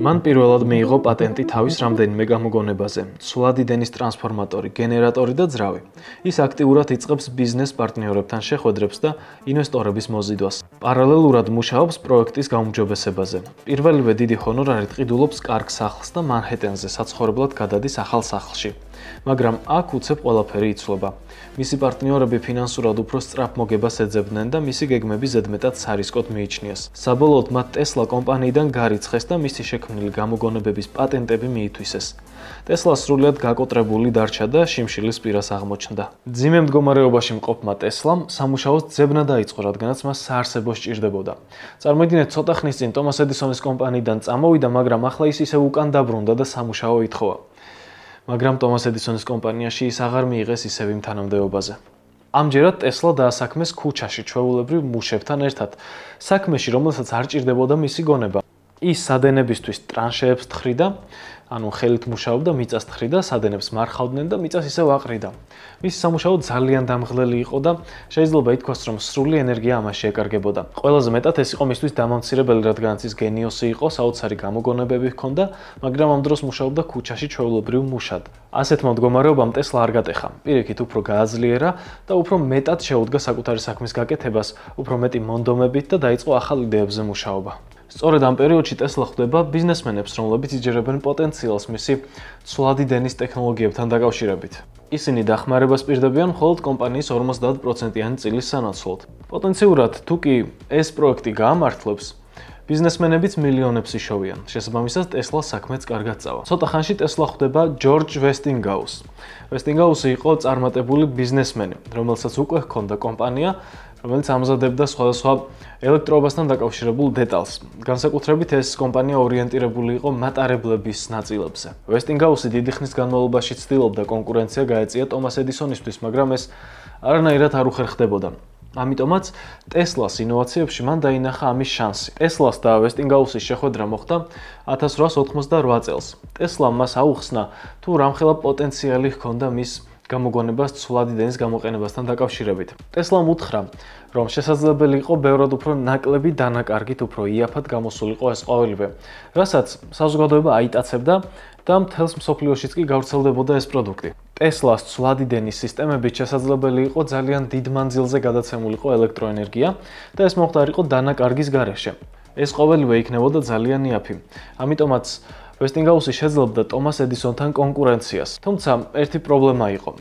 მან პირველად მიიღო პატენტი თავის რამდენიმე გამოგონებაზე: ცვლადი დენის ტრანსფორმატორი, გენერატორი და ძრავი. ის აქტიურად იწყებს ბიზნეს პარტნიორებთან შეხვედრებს და ინვესტორების მოზიდვას. პარალელურად მუშაობს პროექტის გაუმჯობესებაზე. პირველივე დიდი ჰონორარით ყიდულობს კარგ სახლს და მანჰეტენზე საცხოვრებლად გადადის ახალ სახლში. მაგრამ აქ უცებ ყველაფერი იცვლება. მისი პარტნიორები ფინანსურად უფრო სწრაფ მოგებას ეძებდნენ და მისი გეგმები ზედმეტად სარისკოდ მიიჩნიეს. საბოლოოდ მათ Tesla კომპანიიდან გარიცხეს და მისი შექმნილი გამოგონებების პატენტები მიითვისეს. Tesla სრულიად გაკოტრებული დარჩა და შიმშილის პირას აღმოჩნდა. მძიმე მდგომარეობაში მყოფმა Tesla-მ სამუშაოს ძებნა დაიწყო, რადგანაც მას საარსებო სჭირდებოდა. წარმოიდგინეთ, ცოტა ხნის წინ Thomas Edison-ის კომპანიიდან წამოვიდა, მაგრამ ახლა ის ისევ უკან დაბრუნდა და სამუშაო ითხოვა. მაგრამ Thomas Edison-ის კომპანიაში ის აღარ მიიღეს ისევ იმ თანამდებობაზე. ამჯერად Tesla დაასაქმეს ქუჩაში ჩვეულებრივ მუშებთან ერთად, საქმეში, რომელსაც არ ჭირდებოდა მისი გონება. ის სადენებისთვის ტრანშეებს თხრიდა, ანუ ხელით მუშაობდა, მიწას თხრიდა, სადენებს მარხავდნენ და მიწას ისევ აყრიდა. მისი სამუშაო ძალიან დამღლელი იყო და შეიძლება ითქვას, რომ სრული ენერგია ამაში ეკარგებოდა. ყველაზე მეტად ეს იყო მისთვის დამამცირებელი, რადგანაც ის გენიოსი იყო, საოცარი გამოგონებები ჰქონდა, მაგრამ ამ დროს მუშაობდა ქუჩაში ჩვეულებრივ მუშად. ასეთმა მდგომარეობამ Tesla არ გატეხა. პირიქით უფრო გააძლიერა და უფრო მეტად შეუდგა საკუთარი საქმის გაკეთებას, უფრო მეტი მონდომებით და დაიწყო ახალ იდეებზე მუშაობა. სწორედ ამ პერიოდში Tesla ხვდება ბიზნესმენებს, რომლებიც იჯერებენ პოტენციალს მისი ცვლადი დენის ტექნოლოგიებთან დაკავშირებით. ისინი დახმარებას პირდებიან მხოლოდ კომპანიის 50%-იანი წილის სანაცვლოდ. პოტენციურად, თუ კი ეს პროექტი გაამართლებს, ბიზნესმენებიც მილიონებს იშოვიან. შესაბამისად, Tesla საქმეც კარგად წავა. ცოტა ხანში Tesla ხვდება George Westinghouse. Westinghouse იყო წარმატებული ბიზნესმენი, რომელსაც უკვე ჰქონდა კომპანია, რომელიც ამზადებდა სხვადასხვა ელექტროობასთან დაკავშირებულ დეტალს. განსაკუთრებით ეს კომპანია ორიენტირებული იყო მატარებლების ნაწილებზე. Westinghouse დიდი ხნის განმავლობაში ცდილობდა კონკურენცია გაეწია Thomas Edison-ისთვის, მაგრამ ეს არანაირად არ უხერხდებოდა. ამიტომაც Tesla-ს ინოვაციებში მან დაინახა ამის შანსი. Tesla-ს და Westinghouse-ის შეხვედრა მოხდა 1888 წელს. Tesla-მ მას აუხსნა, თუ რამხელა პოტენციალი ჰქონდა მის გამოგონებას ცვლადი დენის გამოყენებასთან დაკავშირებით. Tesla-მ უთხრა, რომ შესაძლებელი იყო ბევრად უფრო ნაკლები დანაკარგით უფრო იაფად გამოსულიყო ეს ყოველივე, რასაც საზოგადოება აიტაცებდა და მთელს მსოფლიოშიც კი გავრცელდებოდა ეს პროდუქტი. Tesla-ს ცვლადი დენის სისტემებით შესაძლებელი იყო ძალიან დიდ მანძილზე გადაცემულიყო ელექტროენერგია და ეს მოხდარიყო დანაკარგის გარეშე. ეს ყოველივე იქნებოდა ძალიან იაფი. ამიტომაც Westinghouse შეძლებდა Thomas Edison-თან კონკურენციას. თუმცა ერთი პრობლემა იყო.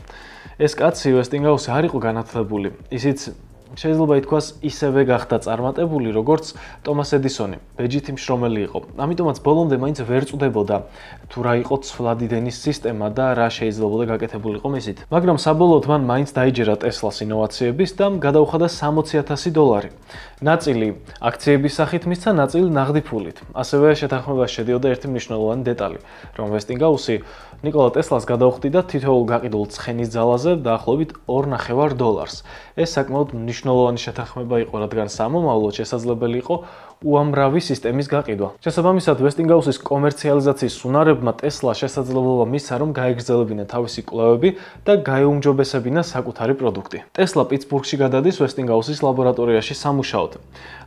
ეს კაცი Westinghouse არ იყო განათლებული. ისიც შეიძლება ითქვას ისევე გახდა წარმატებული, როგორც Thomas Edison-ი. ბეჯითი მშრომელი იყო. ამიტომაც ბოლომდე მაინც ვერ წვდებოდა, თუ რა იყო ცვლადი დენის სისტემა და რა შეიძლებოდა გაკეთებულიყო მისით. მაგრამ საბოლოოდ მან მაინც დაიჯერა Tesla-ს ინოვაციების და გადაუხადა $60,000. ნაწილი აქციების სახით მისცა, ნაწილი ნაღდი ფულით. ასევე შეთანხმებაში შედიოდა ერთი მნიშვნელოვანი დეტალი, რომ Westinghouse ნიკოლა Tesla-ს გადაუხდიდა თითოეულ გაყიდულ ცხენის ძალაზე დაახლოებით $2.5. ეს საკმაოდ მნიშვნელოვანი შეთანხმება იყო, რადგან სამომავლოდ შესაძლებელი იყო უამრავი სისტემის გაყიდვა. შესაბამისად, Westinghouse-ის კომერციალიზაციის უნარებმა Tesla შესაძლებლობა მისცა, რომ გაეგრძელებინა თავისი კვლევები და გაეუმჯობესებინა საკუთარი პროდუქტი. Tesla პიტსბურგში გადადის Westinghouse-ის ლაბორატორიაში სამუშაოდ.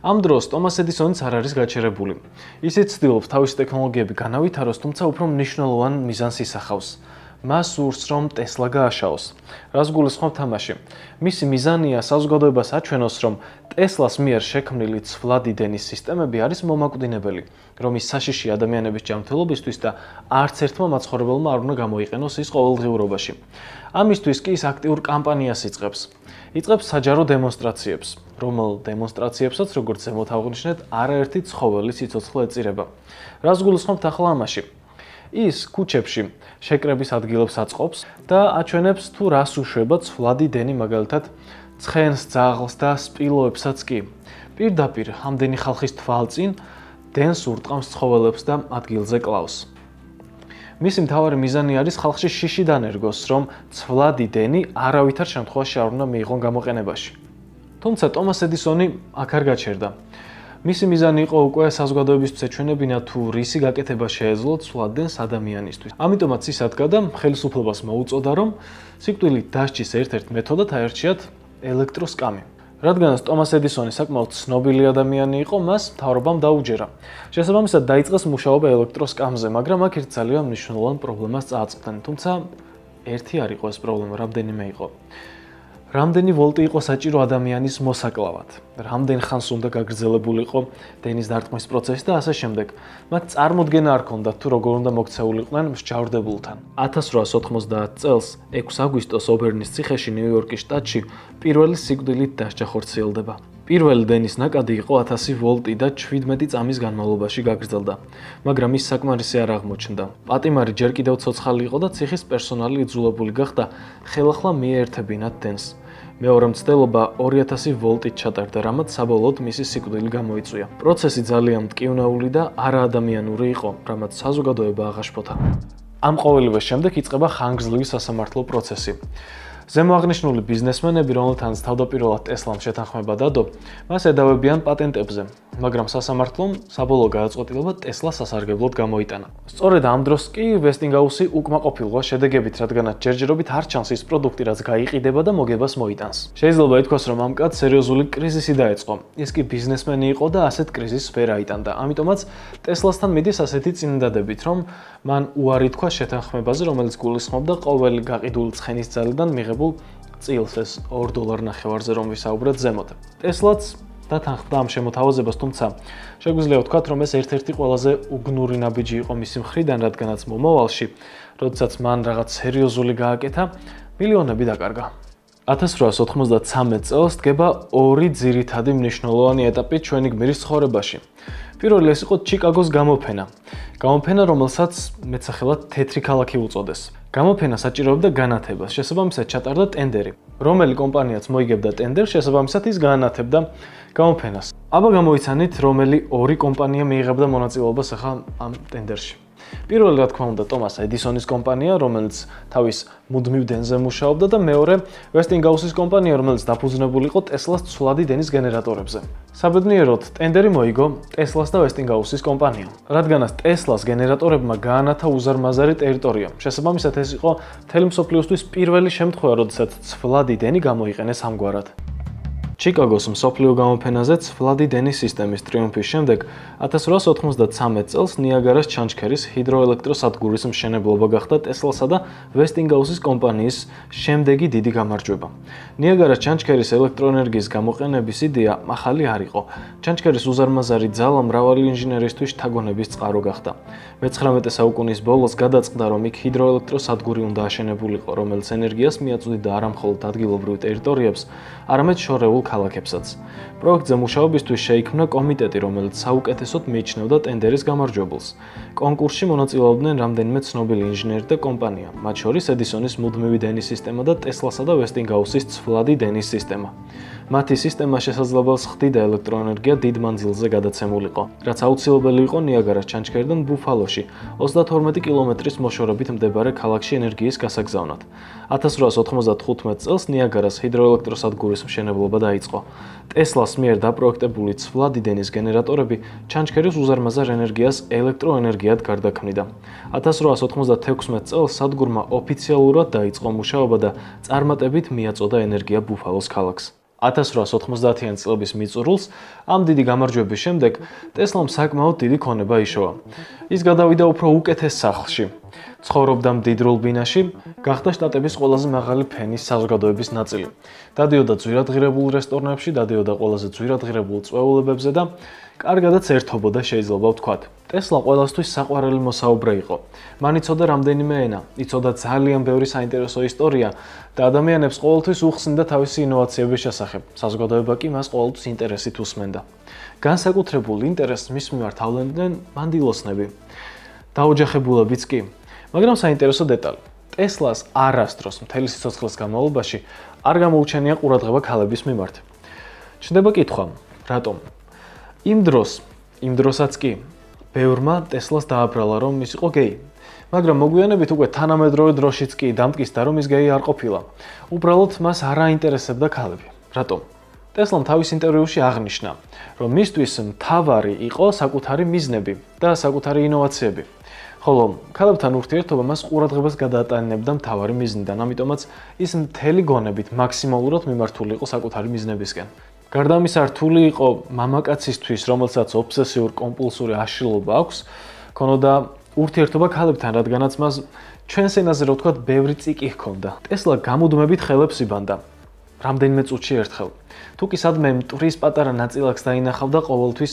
ამ დროს Thomas Edison-იც არ არის გაჩერებული. ისიც ცდილობს თავისი ტექნოლოგიები განავითაროს, თუმცა უფრო მნიშვნელოვან მიზანს ისახავს. მას სურს, რომ Tesla გააშაოს. რას გულისხმობთ ამაში? მისი მიზანია საზოგადოებას აჩვენოს, რომ Tesla-ს მიერ შექმნილი ცვლადი დენის სისტემები არის მომაკვდინებელი, რომ ის საშიში ადამიანების ჯანმრთელობისთვის და არც ერთმა მაცხოვრებელმა არ უნდა გამოიყენოს ის ყოველდღიურობაში. ამისთვის კი ის აქტიურ კამპანიას იწყებს. იწყებს საჯარო დემონსტრაციებს, რომელ დემონსტრაციებსაც, როგორც ზემოთ აღვნიშნეთ, არაერთი ცხოველი სიცოცხლე ეწირება. რას გულისხმობთ ახლა ამაში? ის ქუჩებში შეკრების ადგილებს აწყობს და აჩვენებს, თუ რას უშვება ცვლადი დენი, მაგალითად ცხენს, ძაღლს და სპილოებსაც კი. პირდაპირ ამდენი ხალხის თვალწინ დენს ურტყამს ცხოველებს და ადგილზე კლავს. მისი მთავარი მიზანი არის ხალხში შიში დანერგოს, რომ ცვლადი დენი არავითარ შემთხვევაში არ უნდა მიიღონ გამოყენებაში. თუმცა Thomas Edison-ი აქ არ გაჩერდა. მისი მიზანი იყო უკვე საზოგადოებისთვის ეჩვენებინა, თუ რისი გაკეთება შეეძლო ცვლად დენს ადამიანისთვის. ამიტომაც ის ადგა და ხელისუფლებას მოუწოდა, რომ სიკვდილით დასჯის ერთ-ერთ მეთოდად აერჩიათ ელექტროსკამი. რადგანაც Thomas Edison-ი საკმაოდ ცნობილი ადამიანი იყო, მას მთავრობამ დაუჯერა. შესაბამისად დაიწყეს მუშაობა ელექტროსკამზე, მაგრამ აქ ერთ ძალიან მნიშვნელოვან პრობლემას წააწყდნენ. თუმცა ერთი არ იყო ეს პრობლემა, რამდენიმე იყო. რამდენი ვოლტი იყო საჭირო ადამიანის მოსაკლავად, რამდენ ხანს უნდა გაგრძელებულიყო დენის დარტყმის პროცესი და ასე შემდეგ. მათ წარმოდგენა არ ჰქონდათ თუ როგორ უნდა მოქცეულიყვნენ მსჯავრდებულთან. 1890 წელს 6 აგვისტოს ობერნის ციხეში ნიუ-იორკის შტატში პირველი სიკვდილით დასჯა ხორციელდება. პირველი დენის ნაკადი იყო 1000 ვოლტი და 17 წამის განმავლობაში გაგრძელდა, მაგრამ ის საკმარისი არ აღმოჩნდა. პატიმარი ჯერ კიდევ ცოცხალი იყო და ციხის პერსონალი იძულებული გახდა ხელახლა მიეერთებინათ დენს. მეორე მცდელობა 2000 ვოლტით ჩატარდა, რამაც საბოლოოდ მისი სიკვდილი გამოიწვია. პროცესი ძალიან მტკივნეული და არაადამიანური იყო, რამაც საზოგადოება აღაშფოთა. ამ ყოველივეს შემდეგ იწყება ხანგრძლივი სასამართლო პროცესი. ზემოაღნიშნული ბიზნესმენები, რომელთანაც თავდაპირველად ტესლამ შეთანხმება დადო, მას ედავებიან პატენტებზე, მაგრამ სასამართლომ საბოლოო გადაწყვეტილება ტესლას სასარგებლოდ გამოიტანა. სწორედ ამ დროს კი ვესტინგაუსი უკმაყოფილოა შედეგებით, რადგანაც ჯერჯერობით არ ჩანს ის პროდუქტი, რაც გაიყიდება და მოგებას მოიტანს. შეიძლება ითქვას, რომ ამ კაცს სერიოზული კრიზისი დაეწყო. ის კი ბიზნესმენი იყო და ასეთ კრიზისს ვერ აიტანდა. ამიტომაც ტესლასთან მიდის ასეთი წინადადებით, რომ მან უარი თქვა შეთანხმებაზე, რომელიც გულისხმობდა ყოველი გაყიდული ცხენის ძალიდან მიღებულ წილს, ეს $2.50-ზე რომ ვისაუბროთ ზემოთ. ტესლაც დათანხმდა ამ შემოთავაზებას, თუმცა შეგვიძლია ვთქვათ, რომ ეს ერთ-ერთი ყველაზე უგნური ნაბიჯი იყო მისი მხრიდან, რადგანაც მომავალში, როდესაც მან რაღაც სერიოზული გააკეთა, მილიონები დაკარგა. 1893 წელს დგება ორი ძირითადი მნიშვნელოვანი ეტაპი ჩვენი გმირის ცხოვრებაში. პირველი ეს იყო ჩიკაგოს გამოფენა. გამოფენა, რომელსაც მეტსახელად თეთრი ქალაქი უწოდეს. გამოფენა საჭიროებდა განათებას, შესაბამისად ჩატარდა ტენდერი. რომელი კომპანიაც მოიგებდა ტენდერს, შესაბამისად ის განათებდა გამოფენას. აბა გამოიცანით, რომელი ორი კომპანია მიიღებდა მონაწილეობას ახლა ამ ტენდერში. პირველი, რა თქმა უნდა, ტომას ედისონის კომპანია, რომელიც თავის მუდმივ დენზე მუშაობდა და მეორე ვესტინგაუსის კომპანია, რომელიც დაფუძნებული იყო ტესლას ცვლადი დენის გენერატორებზე. საბედნიეროდ, ტენდერი მოიგო ტესლას და ვესტინგაუსის კომპანიამ, რადგანაც ტესლას გენერატორებმა გაანათა უზარმაზარი ტერიტორია. შესაბამისად, ეს იყო მთელი მსოფლიოსთვის პირველი შემთხვევა, როდესაც ცვლადი დენი გამოიყენეს ამგვარად. ჩიკაგოს მსოფლიო გამოფენაზე ცვლადი დენის სისტემის ტრიუმფის შემდეგ 1893 წელს ნიაგარას ჩანჩქერის ჰიდროელექტროსადგურის მშენებლობა გახდა ტესლასა და ვესტინგაუსის კომპანიის შემდეგი დიდი გამარჯვება. ნიაგარას ჩანჩქერის ელექტროენერგიის გამოყენების იდეა ახალი არ იყო. ჩანჩქერის უზარმაზარი ძალა მრავალი ინჟინერისთვის შთაგონების წყარო გახდა. მე-19 საუკუნის ბოლოს გადაწყდა, რომ იქ ჰიდროელექტროსადგური უნდა აშენებულიყო, რომელიც ენერგიას მიაწვდიდა არა მხოლოდ ადგილობრივ ტერიტორიებს, არამედ შორეულ ქალაქებსაც. პროექტზე მუშაობისთვის შეიქმნა კომიტეტი, რომელიც საუკეთესოდ მიიჩნევდა ტენდერის გამარჯვებულს. კონკურსში მონაწილეობდნენ რამდენიმე ცნობილი ინჟინერი და კომპანია, მათ შორის ედისონის მუდმივი დენის სისტემა და ტესლასა და ვესტინგაუსის ცვლადი დენის სისტემა. მათი სისტემა შესაძლებელს ხდიდა ელექტროენერგია დიდ მანძილზე გადაცემულიყო, რაც აუცილებელი იყო ნიაგარას ჩანჩქერიდან ბუფალოში, 32 კილომეტრის მოშორებით მდებარე ქალაქში ენერგიის გასაგზავნად. 1895 წელს ნიაგარას ჰიდროელექტროსადგურის მშენებლობა დაიწყო. ტესლას მიერ დაპროექტებული ცვლადი დენის გენერატორები ჩანჩქერის უზარმაზარ ენერგიას ელექტროენერგიად გარდაქმნიდა. 1896 წელს სადგურმა ოფიციალურად დაიწყო მუშაობა და წარმატებით მიაწოდა ენერგია ბუფალოს ქალაქს. 1890-იანი წლების მიწურულს ამ დიდი გამარჯვების შემდეგ ტესლამ საკმაოდ დიდი ქონება იშოვა. ის გადავიდა უფრო უკეთეს სახლში. ცხოვრობდა მდიდრულ ბინაში, გახდა შტატების ყველაზე მაღალი ფენის საზოგადოების ნაწილი. დადიოდა ძვირადღირებულ რესტორნებში, დადიოდა ყველაზე ძვირადღირებულ წვეულებებზე და კარგადაც ერთობოდა, შეიძლება ვთქვათ. ტესლა ყველასთვის საყვარელი მოსაუბრე იყო. მან იცოდა რამდენიმე ენა, იცოდა ძალიან ბევრი საინტერესო ისტორია და ადამიანებს ყოველთვის უხსნიდა თავისი ინოვაციების შესახებ. საზოგადოება კი მას ყოველთვის ინტერესით უსმენდა. განსაკუთრებულ ინტერესს მის მიმართ ავლენდნენ მანდილოსნები. დაოჯახებულებიც კი. მაგრამ საინტერესო დეტალი. ტესლას არასდროს მთელი სიცოცხლის განმავლობაში არ გამოუჩენია ყურადღება ქალების მიმართ. ჩნდება კითხვა, რატომ? იმ დროსაც კი ბევრმა ტესლას დააბრალა, რომ ის იყო გეი. მაგრამ მოგვიანებით უკვე თანამედროვე დროშიც კი დამტკიცდა, რომ ის გეი არ ყოფილა. უბრალოდ მას არ აინტერესებდა ქალები. რატომ? ტესლამ თავის ინტერვიუში აღნიშნა, რომ მისთვის მთავარი იყო საკუთარი მიზნები და საკუთარი ინოვაციები. ხოლო ქალებთან ურთიერთობა მას ყურადღებას გადაატანებდა მთავარი მიზნიდან, ამიტომაც ის მთელი გონებით მაქსიმალურად მიმართული იყო საკუთარი მიზნებისკენ. გარდა ამისა, რთული იყო მამაკაცისთვის, რომელსაც ობსესიურ-კომპულსური აშლილობა აქვს, ქონოდა ურთიერთობა ქალებთან, რადგანაც მას ჩვენს ენაზე, რა ვთქვათ, ბევრი წიკი ჰქონდა. ტესლა გამუდმებით ხელებს იბანდა. რამდენიმე წუთში ერთხელ. თუ კი სადმე მტვრის პატარა ნაწილაკს დაინახავდა, ყოველთვის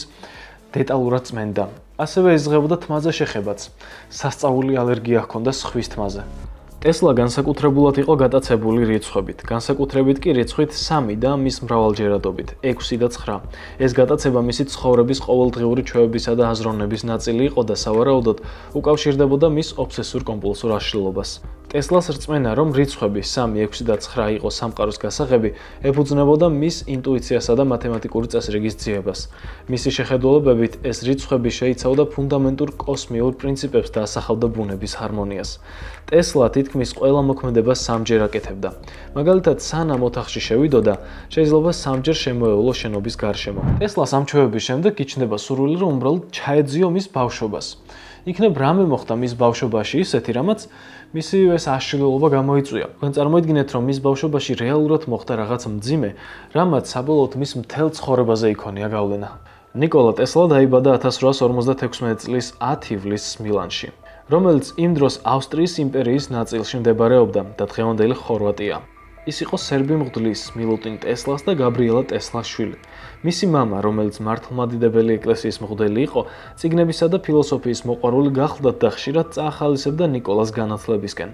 დეტალურად წმენდა. ასევე ეზღებოდა თმაზე შეხებაც. სასწაული ალერგია ჰქონდა სხვის თმაზე. ტესლა განსაკუთრებულად იყო გატაცებული რიცხვებით, განსაკუთრებით კი რიცხვით 3 და მის მრავალჯერადობით 6 და 9. ეს გატაცება მისი ცხოვრების ყოველდღიური ჩვევებისა და აზროვნების ნაწილი იყო და სავარაუდოდ უკავშირდებოდა მის ობსესურ კომპულსურ აშლილობას. ტესლას რწმენა, რომ რიცხვები 3, 6 და 9 იყო სამყაროს გასაღები, ეფუძნებოდა მის ინტუიციასა და მათემატიკური წესრიგის ძიებას. მისი შეხედულებებით, ეს რიცხვები შეიცავდა ფუნდამენტურ კოსმიურ პრინციპებს და ასახავდა ბუნების ჰარმონიას. ტესლა თითქმის ყველა მოქმედებას 3-ჯერ აკეთებდა. მაგალითად, სანამ ოთახში შევიდოდა, შეიძლება 3-ჯერ შემოევლო შენობის გარშემო. ტესლას ამ ჩვევების შემდეგ იჩნდება სურვილი, რომ უბრალოდ ჩაეძიო მის ბავშვობას. იქნებ რამე მოხდა მის ბავშვობაში ისეთი, რამაც მისი ეს აშლილობა გამოიწვია. თქვენ წარმოიდგინეთ, რომ მის ბავშვობაში რეალურად მოხდა რაღაც მძიმე, რამაც საბოლოოდ მის მთელ ცხოვრებაზე იქონია გავლენა. ნიკოლა ტესლა დაიბადა 1856 წლის 10 ივლისს მილანში, რომელიც იმ დროს ავსტრიის იმპერიის ნაწილში მდებარეობდა და დღევანდელი ხორვატია. ის იყო სერბი მღვდლის მილუტინ ტესლას და გაბრიელა ტესლას შვილი. მისი მამა, რომელიც მართლმადიდებელი ეკლესიის მღვდელი იყო, წიგნებისა და ფილოსოფიის მოყვარული გახლდათ და ხშირად წაახალისებდა ნიკოლას განათლებისკენ.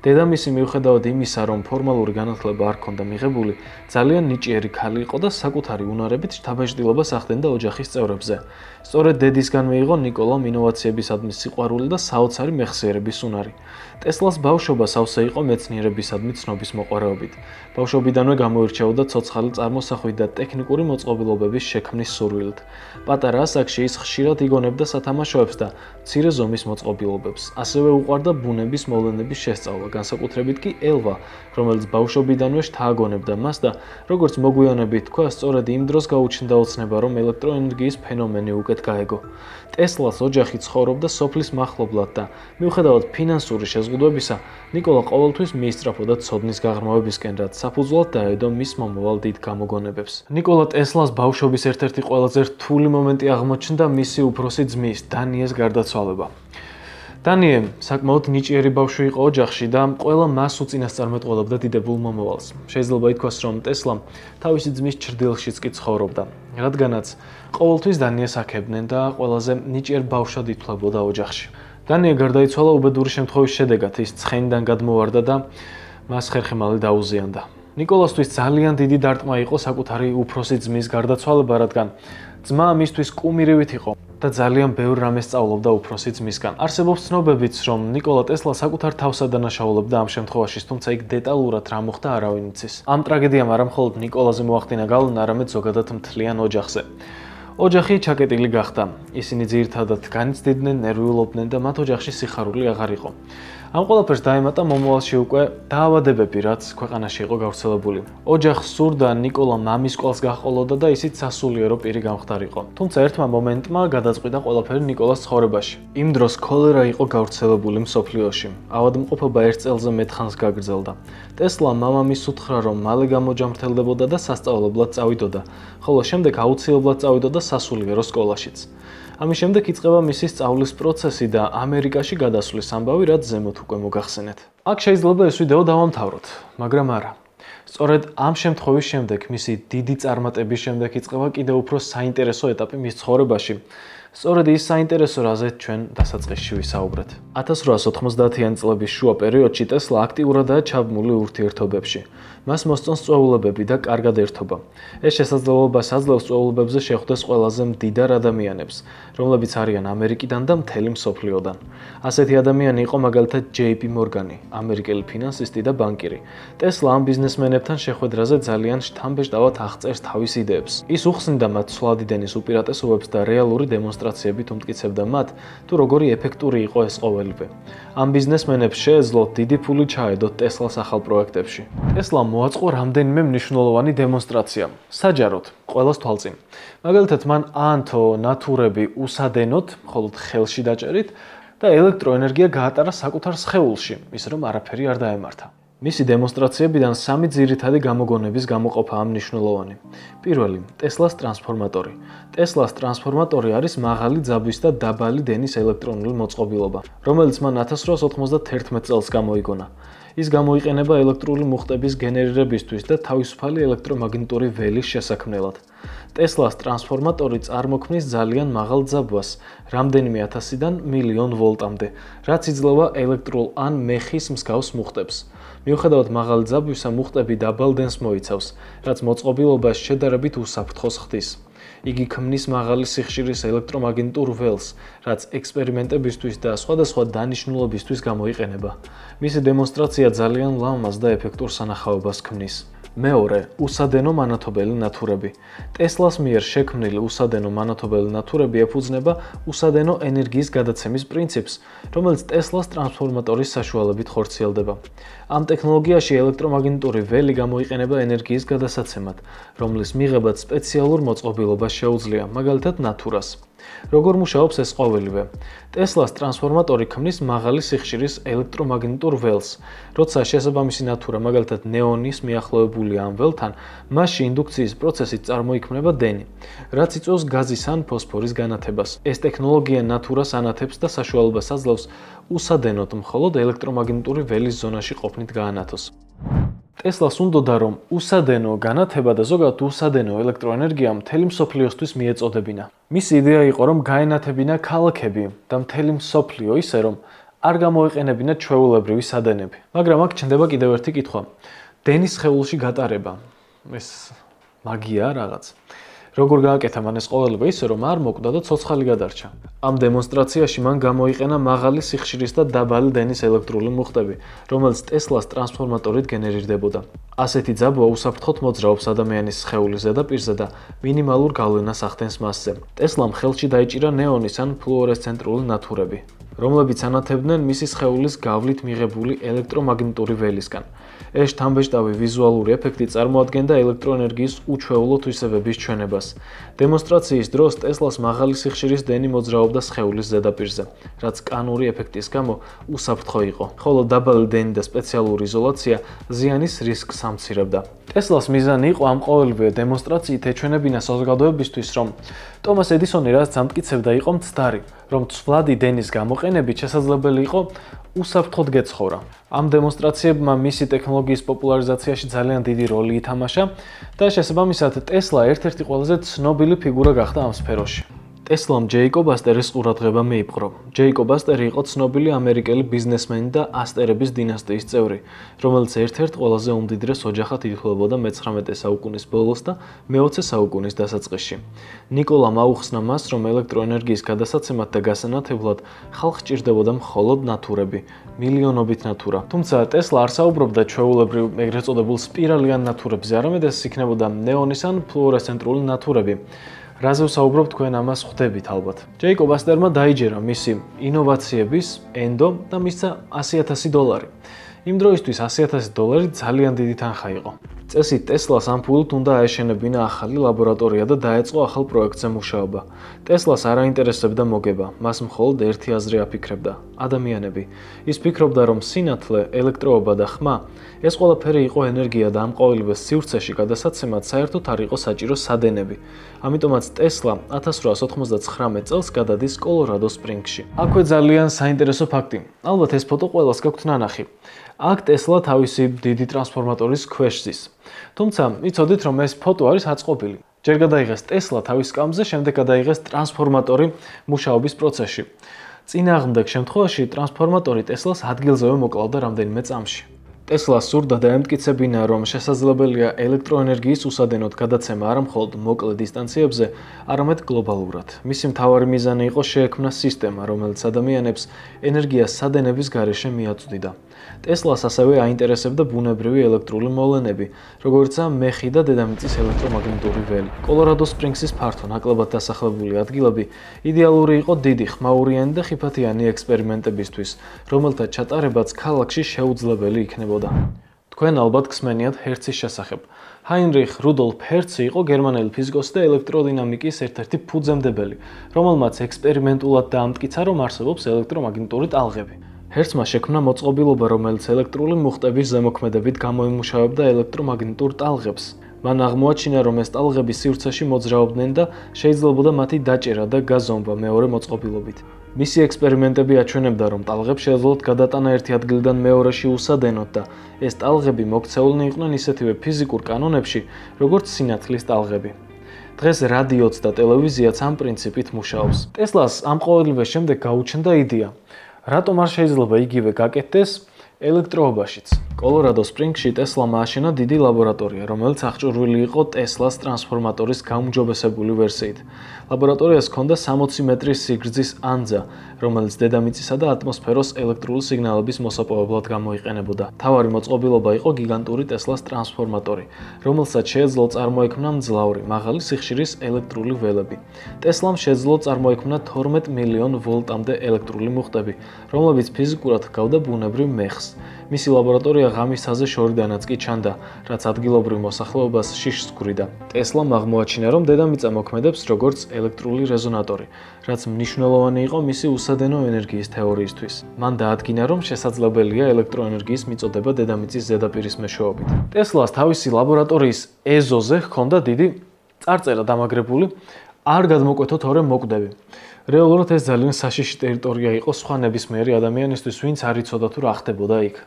დედამისი მიუხედავად იმისა, რომ ფორმალური განათლება არ ჰქონდა მიღებული, ძალიან ნიჭიერი ქალი იყო და საკუთარი უნარებით შთაბეჭდილებას ახდენდა ოჯახის წევრებზე. სწორედ დედისგან მიიღო ნიკოლამ ინოვაციებისადმი სიყვარული და საოცარი მეხსიერების უნარი. ტესლას ბავშვობა სავსე იყო მეცნიერებისადმი ცნობის მოყვარეობით. ბავშვობიდანვე გამოირჩეოდა ცოცხალი წარმოსახვით და ტექნიკური მოწყობილობების შექმნის სურვილით. პატარა ასაკში ის ხშირად იგონებდა სათამაშოებს და მცირე ზომის მოწყობილობებს. ასევე უყვარდა ბუნების მოვლენების შესწავლა, განსაკუთრებით კი ელვა, რომელიც ბავშვობიდანვე შთააგონებდა მას და როგორც მოგვიანებით თქვა, სწორედ იმ დროს გაუჩნდა ოცნება, რომ ელექტროენერგიის ფენომენი უკეთ გაეგო. ტესლას ოჯახი ცხოვრობდა სოფლის მახლობლად და მიუხედავად ფინანსური შეზღუდვებისა, ნიკოლა ყოველთვის მიისწრაფოდა ცოდნის გაღრმავებისკენ, რაც საფუძვლად დაედო მის მომავალ დიდ გამოგონებებს. ნიკოლა ტესლას ბავშვობის ერთ-ერთი ყველაზე რთული მომენტი აღმოჩნდა მისი უფროსი ძმის, დანიეს გარდაცვალება. დანიე საკმაოდ ნიჭიერი ბავშვი იყო ოჯახში და ყველა მას უწინასწარმეტყველებდა დიდებულ მომავალს. შეიძლება ითქვას, რომ ტესლამ თავისი ძმის ჩრდილშიც კი ცხოვრობდა, რადგანაც ყოველთვის დანიეს აქებდნენ და ყველაზე ნიჭიერ ბავშვად ითვლებოდა ოჯახში. დანია გარდაიცვალა უბედური შემთხვევის შედეგად, ის ცხენიდან გადმოვარდა და მას ხერხი მალე დაუზიანდა. ნიკოლასთვის ძალიან დიდი დარტყმა იყო საკუთარი უფროსი ძმის გარდაცვალება, რადგან ძმა მისთვის კუმირივით იყო და ძალიან ბევრ რამეს სწავლობდა უფროსი ძმისგან. არსებობს ცნობებიც, რომ ნიკოლა ტესლა საკუთარ თავს ადანაშაულებდა ამ შემთხვევაში, თუმცა იქ დეტალურად რა მოხდა არავინ იცის. ამ ტრაგედიამ არა მხოლოდ ნიკოლაზე მოახდინა გავლენა, არამედ ზოგადად მთლიან ოჯახზე. ოჯახი ჩაკეტილი გახდა. ისინი ძირითადად განიცდიდნენ, ნერვიულობდნენ და მათ ოჯახში სიხარული აღარ იყო. ამ ყველაფერს დაემატა მომავალში უკვე დაავადებები, რაც ქვეყანაში იყო გავრცელებული. ოჯახს სურდა ნიკოლა მამის კვალს გაჰყოლოდა და ისიც სასულიერო პირი გამხდარიყო. თუმცა ერთმა მომენტმა გადაწყვიტა ყველაფერი ნიკოლას ცხოვრებაში. იმ დროს ქოლერა იყო გავრცელებული მსოფლიოში. ავადმყოფობა 1 წელზე მეტ ხანს გაგრძელდა. ტესლა მამამისს უთხრა, რომ მალე გამოჯამრთელდებოდა და სასწავლებლად წავიდოდა, ხოლო შემდეგ აუცილებლად წავიდოდა სასულიერო სკოლაშიც. ამის შემდეგ იწყება მისი სწავლის პროცესი და ამერიკაში გადასვლის ამბავი, რაც ზემოთ უკვე მოგახსენეთ. აქ შეიძლება ეს ვიდეო დავამთავროთ, მაგრამ არა. სწორედ ამ შემთხვევის შემდეგ, მისი დიდი წარმატების შემდეგ იწყება კიდევ უფრო საინტერესო ეტაპი მის ცხოვრებაში. სწორედ ის საინტერესო, რაზეც ჩვენ დასაწყისში ვისაუბრეთ. 1890-იანი წლების შუა პერიოდში ტესლა აქტიურადაა ჩაბმული ურთიერთობებში. მას მოსწონს წვეულებები და კარგად ერთობა. ეს შესაძლებლობას აძლევს წვეულებებზე შეხვდეს ყველაზე მდიდარ ადამიანებს, რომლებიც არიან ამერიკიდან და მთელი მსოფლიოდან. ასეთი ადამიანი იყო მაგალითად JP Morgan, ამერიკელი ფინანსისტი და ბანკირი. ტესლა ამ ბიზნესმენებთან შეხვედრაზე ძალიან შთამბეჭდავად აღწერს თავის იდეებს. ის უხსნიდა მათ ცვლადი დენის უპირატესობებს და რეალური დემონსტრაციებით უმტკიცებდა მათ, თუ როგორი ეფექტური იყო ეს ყოველივე. ამ ბიზნესმენებს შეეძლოთ დიდი ფული ჩაედოთ ტესლას ახალ პროექტებში. ტესლამ მოაწყო რამდენიმე მნიშვნელოვანი დემონსტრაცია, საჯაროდ, ყველას თვალწინ. მაგალითად, მან აანთო ნათურები უსადენოდ, მხოლოდ ხელში დაჭერით და ელექტროენერგია გაატარა საკუთარ სხეულში, ის რომ არაფერი არ დაემართა. მისი დემონსტრაციებიდან სამი ძირითადი გამოგონების გამოყოფაა მნიშვნელოვანი. პირველი, ტესლას ტრანსფორმატორი. ტესლას ტრანსფორმატორი არის მაღალი ძაბვის და დაბალი დენის ელექტრონული მოწყობილობა, რომელიც მან 1891 წელს გამოიგონა. ის გამოიყენება ელექტრული მუხტების გენერირებისთვის და თავისუფალი ელექტრომაგნიტური ველის შესაქმნელად. ტესლას ტრანსფორმატორი წარმოქმნის ძალიან მაღალ ძაბვას, რამდენიმე ათასიდან მილიონ ვოლტამდე, რაც იძლევა ელექტრულ ან მეხის მსგავს მუხტებს. მიუხედავად მაღალი ძაბვისა, მუხტები დაბალ დენს მოიცავს, რაც მოწყობილობას შედარებით უსაფრთხოს ხდის. იგი ქმნის მაღალი სიხშირის ელექტრომაგნიტურ ველს, რაც ექსპერიმენტებისთვის და სხვადასხვა დანიშნულებისთვის გამოიყენება. მისი დემონსტრაცია ძალიან ლამაზ და ეფექტურ სანახაობას ქმნის. მეორე, უსადენო მანათობელი ნათურები. ტესლას მიერ შექმნილი უსადენო მანათობელი ნათურები ეფუძნება უსადენო ენერგიის გადაცემის პრინციპს, რომელიც ტესლას ტრანსფორმატორის საშუალებით ხორციელდება. ამ ტექნოლოგიაში ელექტრომაგნიტური ველი გამოიყენება ენერგიის გადასაცემად, რომლის მიღებაც სპეციალურ მოწყობილობას შეუძლია, მაგალითად ნათურას. როგორ მუშაობს ეს ყოველივე? ტესლას ტრანსფორმატორი ქმნის მაღალი სიხშირის ელექტრომაგნიტურ ველს. როცა შესაბამისი ნათურა, მაგალითად ნეონის მიახლოებულია ამ ველთან, მასში ინდუქციის პროცესით წარმოიქმნება დენი, რაც იწვევს გაზის ან ფოსფორის განათებას. ეს ტექნოლოგია ნათურას ანათებს და საშუალებას აძლევს უსადენოდ მხოლოდ ელექტრომაგნიტური ველის ზონაში ყოფნით გაანათოს. ტესლას უნდოდა, რომ უსადენო განათება და ზოგადად უსადენო ელექტროენერგია მთელი მსოფლიოსთვის მიეწოდებინა. მისი იდეა იყო, რომ გაენათებინა ქალაქები და მთელი მსოფლიო ისე, რომ არ გამოეყენებინა ჩვეულებრივი სადენები. მაგრამ აქ ჩნდება კიდევ ერთი კითხვა. დენის სხეულში გატარება. ეს მაგია რაღაც. როგორ გააკეთა მან ეს ყოველივე ისე, რომ არ მოკვდა და ცოცხალი გადარჩა. ამ დემონსტრაციაში მან გამოიყენა მაღალი სიხშირის და დაბალი დენის ელექტრული მუხტები, რომელიც ტესლას ტრანსფორმატორით გენერირდებოდა. ასეთი ძაბვა უსაფრთხოდ მოძრაობს ადამიანის სხეულის ზედაპირზე და მინიმალურ გავლენას ახდენს მასზე. ტესლამ ხელში დაიჭირა ნეონის ან ფლუორესცენტრული ნათურები, რომლებიც ანათებდნენ მისი სხეულის გავლით მიღებული ელექტრომაგნიტური ველისგან. ეს შთამბეჭდავი ვიზუალური ეფექტი წარმოადგენდა ელექტროენერგიის უჩვეულო თვისებების ჩვენებას. დემონსტრაციის დროს ტესლას მაღალი სიხშირის დენი მოძრაობდა სხეულის ზედაპირზე, რაც კანური ეფექტის გამო უსაფრთხო იყო, ხოლო დაბალი დენი და სპეციალური იზოლაცია ზიანის რისკს ამცირებდა. ტესლას მიზანი იყო ამ ყოველივე დემონსტრაციით ეჩვენებინა საზოგადოებისთვის, რომ ტომას ედისონი რაც ამტკიცებდა იყო მცდარი, რომ ცვლადი დენის გამოყენებით შესაძლებელი იყო უსაფრთხოდ გეცხოვრა. ამ დემონსტრაციებმა მისი ტექნოლოგიის პოპულარიზაციაში ძალიან დიდი როლი ითამაშა და შესაბამისად ტესლა ერთ-ერთი ყველაზე ცნობილი ფიგურა გახდა ამ სფეროში. ტესლამ ჯეიკობ ასტერის ყურადღება მიიპყრო. ჯეიკობ ასტერი იყო ცნობილი ამერიკელი ბიზნესმენი და ასტერების დინასტიის წევრი, რომელიც ერთ-ერთ ყველაზე უმდიდრეს ოჯახად ითვლებოდა მე-19 საუკუნის ბოლოს და მე-20 საუკუნის დასაწყისში. ნიკოლამ აუხსნა მას, რომ ელექტროენერგიის გადასაცემად და გასანათებლად ხალხს ჭირდებოდა მხოლოდ ნათურები, მილიონობით ნათურა. თუმცა ტესლა არ საუბრობდა ჩვეულებრივ ეგრეთ წოდებულ სპირალიან ნათურებზე, არამედ ეს იქნებოდა ნეონის ან ფლუორესცენტრული ნათურები. რაზე ვსაუბრობ, თქვენ ამას ხვდებით ალბათ. ჯეიკობ ასტერმა დაიჯერა მისი ინოვაციების ენდო და მისცა $100,000. იმ დროისთვის $100,000 ძალიან დიდი თანხა იყო. წესით ტესლას ამპულით უნდა აეშენებინა ახალი ლაბორატორია და დაეწყო ახალ პროექტზე მუშაობა. ტესლას არ აინტერესებდა მოგება, მას მხოლოდ ერთი აზრი აფიქრებდა: ადამიანები. ის ფიქრობდა, რომ სინათლე, ელექტროობა და ხმა, ეს ყველაფერი იყო ენერგია და ამ ყოველივეს სივრცეში გადასაცემად საერთოდ არ იყო საჭირო სადენები. ამიტომაც ტესლა 1899 წელს გადადის კოლორადო სპრინგსში. აქვე ძალიან საინტერესო ფაქტი. ალბათ ეს ფოტო ყველას გაქვთ ნანახი. აქ ტესლა თავისი დიდი ტრანსფორმატორის ქვეშ ზის. თუმცა, იცოდით, რომ ეს ფოტო არის აწყობილი. ჯერ გადაიღეს ტესლა თავის სკამზე, შემდეგ გადაიღეს ტრანსფორმატორი მუშაობის პროცესში. წინააღმდეგ შემთხვევაში ტრანსფორმატორი ტესლას ადგილზევე მოკლავდა რამდენიმე წამში. ტესლას სურდა დაემტკიცებინა, რომ შესაძლებელია ელექტროენერგიის უსადენოდ გადაცემა არა მხოლოდ მოკლე დისტანციებზე, არამედ გლობალურად. მისი მთავარი მიზანი იყო შეექმნა სისტემა, რომელიც ადამიანებს ენერგიას სადენების გარეშე მიაწვდიდა. ტესლას ასევე აინტერესებდა ბუნებრივი ელექტრული მოვლენები, როგორიცაა მეხი და დედამიწის ელექტრომაგნიტური ველი. კოლორადო სპრინგსის ფართო, ნაკლებად დასახლებული ადგილები იდეალური იყო დიდი, ხმაურიანი და ხიფათიანი ექსპერიმენტებისთვის, რომელთა ჩატარებაც ქალაქში შეუძლებელი იქნებოდა. თქვენ ალბათ გსმენიათ ჰერცის შესახებ. ჰაინრიხ რუდოლფ ჰერცი იყო გერმანელი ფიზიკოსი და ელექტროდინამიკის ერთ-ერთი ფუძემდებელი, რომელმაც ექსპერიმენტულად დაამტკიცა, რომ არსებობს ელექტრომაგნიტური ტალღები. ჰერცმა შექმნა მოწყობილობა, რომელიც ელექტრული მუხტების ზემოქმედებით გამოიმუშავებდა ელექტრომაგნიტურ ტალღებს. მან აღმოაჩინა, რომ ეს ტალღები სივრცეში მოძრაობდნენ და შეიძლებოდა მათი დაჭერა და გაზომვა მეორე მოწყობილობით. მისი ექსპერიმენტები აჩვენებდა, რომ ტალღებს შეეძლოთ გადატანა ერთი ადგილიდან მეორეში უსადენოდ და ეს ტალღები მოქცეულნი იყვნენ ისეთივე ფიზიკურ კანონებში, როგორც სინათლის ტალღები. დღეს რადიოც და ტელევიზიაც ამ პრინციპით მუშაობს. ტესლას ამ ყოველივეს შემდეგ გაუჩნდა იდეა, რატომ არ შეიძლება იგივე გაკეთდეს ელექტროობაშიც. კოლორადო სპრინგსში ტესლამ ააშენა დიდი ლაბორატორია, რომელიც აღჭურვილი იყო ტესლას ტრანსფორმატორის გაუმჯობესებული ვერსიით. ლაბორატორიას ჰქონდა 60 მეტრის სიგრძის ანძა, რომელიც დედამიწისა და ატმოსფეროს ელექტრული სიგნალების მოსაპოვებლად გამოიყენებოდა. მთავარი მოწყობილობა იყო გიგანტური ტესლას ტრანსფორმატორი, რომელსაც შეეძლო წარმოექმნა მძლავრი, მაღალი სიხშირის ელექტრული ველები. ტესლამ შეეძლო წარმოექმნა 12 მილიონ ვოლტამდე ელექტრული მუხტები, რომლებიც ფიზიკურად ჰგავდა ბუნებრივ მეხს. მისი ლაბორატორია ღამის ცაზე შორიდანაც კი ჩანდა, რაც ადგილობრივ მოსახლეობას შიშს ჰქვრიდა. ტესლამ აღმოაჩინა, რომ დედამიწა მოქმედებს როგორც ელექტრული რეზონატორი, რაც მნიშვნელოვანი იყო მისი უსადენო ენერგიის თეორიისთვის. მან დაადგინა, რომ შესაძლებელია ელექტროენერგიის მიწოდება დედამიწის ზედაპირის მეშვეობით. ტესლას თავისი ლაბორატორიის ეზოზე ჰქონდა დიდი წარწერა დამაგრებული, არ გადმოკვეთოთ ორი მოკვდები. რეალურად ეს ძალიან საშიში ტერიტორია იყო სხვა ნებისმიერი ადამიანისთვის, ვინც არ იცოდა თუ რა ხდებოდა იქ.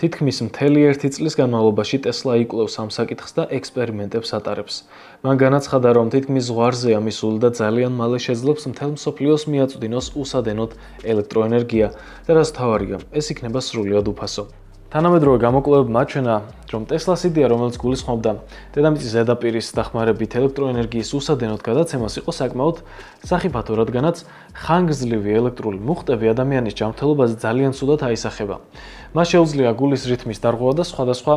თითქმის მთელი 1 წლის განმავლობაში ტესლა იკვლევს ამ საკითხს და ექსპერიმენტებს ატარებს. მან განაცხადა, რომ თითქმის ზღვარზეა მისული და ძალიან მალე შეძლებს მთელ მსოფლიოს მიაწვდინოს უსადენოდ ელექტროენერგია და რაც მთავარია, ეს იქნება სრულიად უფასო. თანამედროვე გამოკვლევებმა აჩვენა, რომ ტესლას იდეა, რომელიც გულისხმობდა დედამიწის ზედაპირის დახმარებით ელექტროენერგიის უსადენოდ გადაცემას, იყო საკმაოდ სახიფათო, რადგანაც ხანგრძლივი ელექტრული მუხტები ადამიანის ჯანმრთელობაზე ძალიან ცუდად აისახება. მას შეუძლია გულის რითმის დარღვევა და სხვადასხვა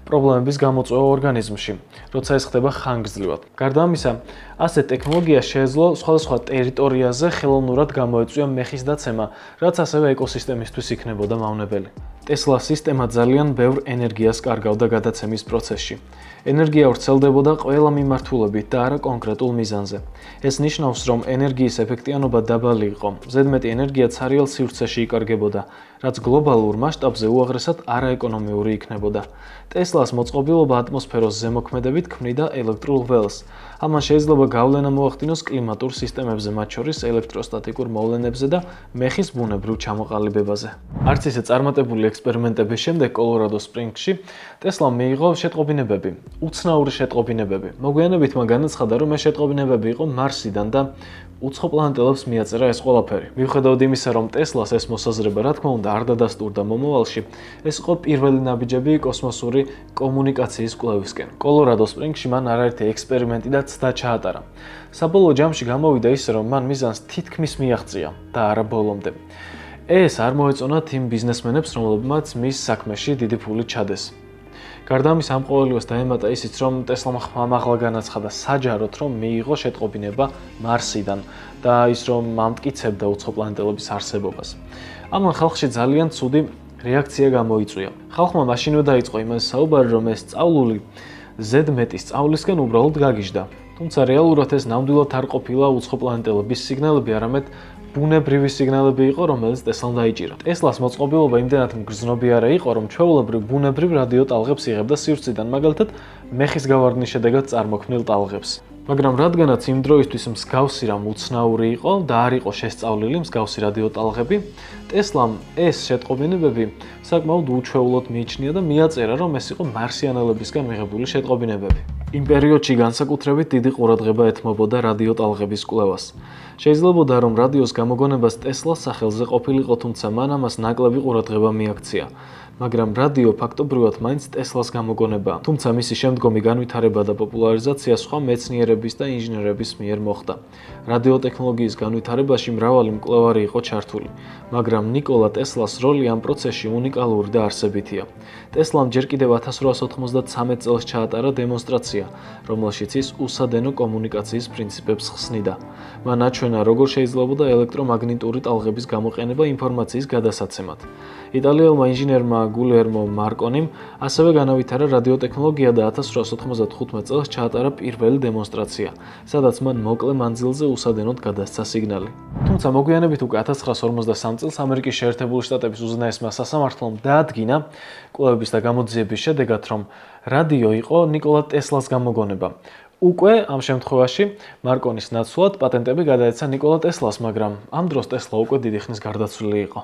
პრობლემების გამოწვევა ორგანიზმში, როცა ეს ხდება ხანგრძლივად. გარდა ამისა, ასე ტექნოლოგია შეეძლო სხვადასხვა ტერიტორიაზე ხელოვნურად გამოეწვია მეხის დაცემა, რაც ასევე ეკოსისტემისთვის იქნებოდა მავნებელი. ტესლას სისტემა ძალიან ბევრ ენერგიას კარგავდა გადაცემის პროცესში. ენერგია ვრცელდებოდა ყველა მიმართულებით და არა კონკრეტულ მიზანზე. ეს ნიშნავს, რომ ენერგიის ეფექტიანობა დაბალი იყო. ზედმეტი ენერგია ცარიელ სივრცეში იკარგებოდა, რაც გლობალურ მასშტაბზე უაღრესად არაეკონომიური იქნებოდა. ტესლას მოწყობილობა ატმოსფეროს ზემოქმედებით ქმნიდა ელექტრულ ველს. ამან შეიძლება გავლენა მოახდინოს კლიმატურ სისტემებზე, მათ შორის ელექტროსტატიკურ მოვლენებზე და მეხის ბუნებრივ ჩამოყალიბებაზე. არც ისე წარმატებული ექსპერიმენტების შემდეგ კოლორადო სპრინგსში ტესლამ მიიღო შეტყობინებები, უცნაური შეტყობინებები. მოგვიანებით მან განაცხადა, რომ ეს შეტყობინებები იყო მარსიდან და უცხო პლანეტელებს მიაწერა ეს ყველაფერი. მიუხედავად იმისა, რომ ტესლას ეს მოსაზრება რა თქმა უნდა არ დადასტურდა მომავალში, ეს იყო პირველი ნაბიჯები კოსმოსური კომუნიკაციის კვლევისკენ. კოლორადო სპრინგსში მან არაერთი ექსპერიმენტი და ცდა ჩაატარა. საბოლოო ჯამში გამოვიდა ისე, რომ მან მიზანს თითქმის მიაღწია და არა ბოლომდე. ეს არ მოეწონათ იმ ბიზნესმენებს, რომლებმაც მის საქმეში დიდი ფული ჩადეს. გარდა ამისა, ამ ყოველივეს დაემატა ისიც, რომ ტესლამ ხმამაღლა განაცხადა საჯაროდ, რომ მიიღო შეტყობინება მარსიდან და ის რომ ამტკიცებდა უცხო პლანეტელების არსებობას. ამან ხალხში ძალიან ცუდი რეაქცია გამოიწვია. ხალხმა მაშინვე დაიწყო იმას საუბარი, რომ ეს სწავლული ზედმეტი სწავლისკენ უბრალოდ გაგიჟდა. თუმცა რეალურად ეს ნამდვილად არ ყოფილა უცხო პლანეტელების სიგნალები, არამედ ბუნებრივი სიგნალები იყო, რომელიც ტესლამ დაიჭირა. ტესლას მოწყობილობა იმდენად მგრძნობიარე იყო, რომ ჩვეულებრივ ბუნებრივ რადიო ტალღებს იღებდა სივრციდან, მაგალითად, მეხის გავარდნის შედეგად წარმოქმნილ ტალღებს. მაგრამ რადგანაც იმ დროისთვის მსგავსი რამ უცნაური იყო და არ იყო შესწავლილი მსგავსი რადიო ტალღები, ტესლამ ეს შეტყობინებები საკმაოდ უჩვეულოდ მიიჩნია და მიაწერა, რომ ეს იყო მარსიანელებისგან მიღებული შეტყობინებები. იმ პერიოდში განსაკუთრებით დიდი ყურადღება ეთმობოდა რადიო ტალღების კვლევას. შეიძლებოდა, რომ რადიოს გამოგონებას ტესლას სახელზე ყოფილიყო, თუმცა მან ამას ნაკლები ყურადღება მიაქცია. მაგრამ რადიო ფაქტობრივად მაინც ტესლას გამოგონებაა. თუმცა მისი შემდგომი განვითარება და პოპულარიზაცია სხვა მეცნიერების და ინჟინერების მიერ მოხდა. რადიო ტექნოლოგიის განვითარებაში მრავალი მკვლევარი იყო ჩართული, მაგრამ ნიკოლა ტესლას როლი ამ პროცესში უნიკალური და არსებითია. ტესლამ ჯერ კიდევ 1893 წელს ჩაატარა დემონსტრაცია, რომელშიც ის უსადენო კომუნიკაციის პრინციპებს ხსნიდა. მან აჩვენა გამოუჩვენა, როგორ შეიძლებოდა ელექტრომაგნიტური ტალღების გამოყენება ინფორმაციის გადასაცემად. იტალიელმა ინჟინერმა გულერმო მარკონიმ ასევე განავითარა რადიოტექნოლოგია და 1895 წელს ჩაატარა პირველი დემონსტრაცია, სადაც მან მოკლე მანძილზე უსადენოდ გადასცა სიგნალი. თუმცა მოგვიანებით უკვე 1953 წელს ამერიკის შეერთებული შტატების უზენაესმა სასამართლომ დაადგინა კვლევების და გამოძიების შედეგად, რომ რადიო იყო ნიკოლა ტესლას გამოგონება. უკვე ამ შემთხვევაში მარკონის ნაცვლად პატენტები გადაეცა ნიკოლა ტესლას, მაგრამ ამ დროს ტესლა უკვე დიდი ხნის გარდაცვლილი იყო.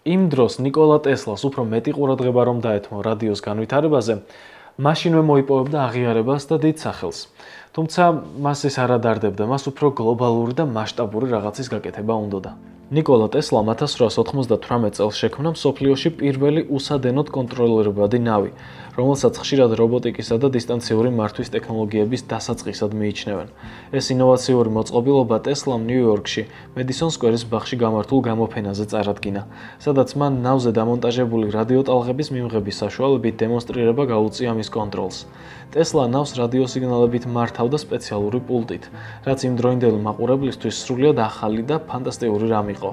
იმ დროს ნიკოლა ტესლას უფრო მეტი ყურადღება რომ დაეთმო რადიოს განვითარებაზე, მაშინვე მოიპოვებდა აღიარებას და დიდ სახელს. თუმცა მას ეს არ ადარდებდა, მას უფრო გლობალური და მასშტაბური რაღაცის გაკეთება უნდოდა. ნიკოლა ტესლამ 1898 წელს შექმნა მსოფლიოში პირველი უსადენოდ კონტროლირებადი ნავი, რომელსაც ხშირად რობოტიკისა და დისტანციური მართვის ტექნოლოგიების დასაწყისად მიიჩნევენ. ეს ინოვაციური მოწყობილობა ტესლამ ნიუ-იორკში, მედისონ სკვერის ბაღში გამართულ გამოფენაზე წარადგინა, სადაც მან ნავზე დამონტაჟებული რადიოტალღების მიღების საშუალებით დემონსტრირება გაუწია მის კონტროლს. ტესლა ნავს რადიოსიგნალებით მართავდა სპეციალური პულტით, რაც იმდროინდელი მაყურებლისთვის სრულიად ახალი და ფანტასტიკური რამ იყო.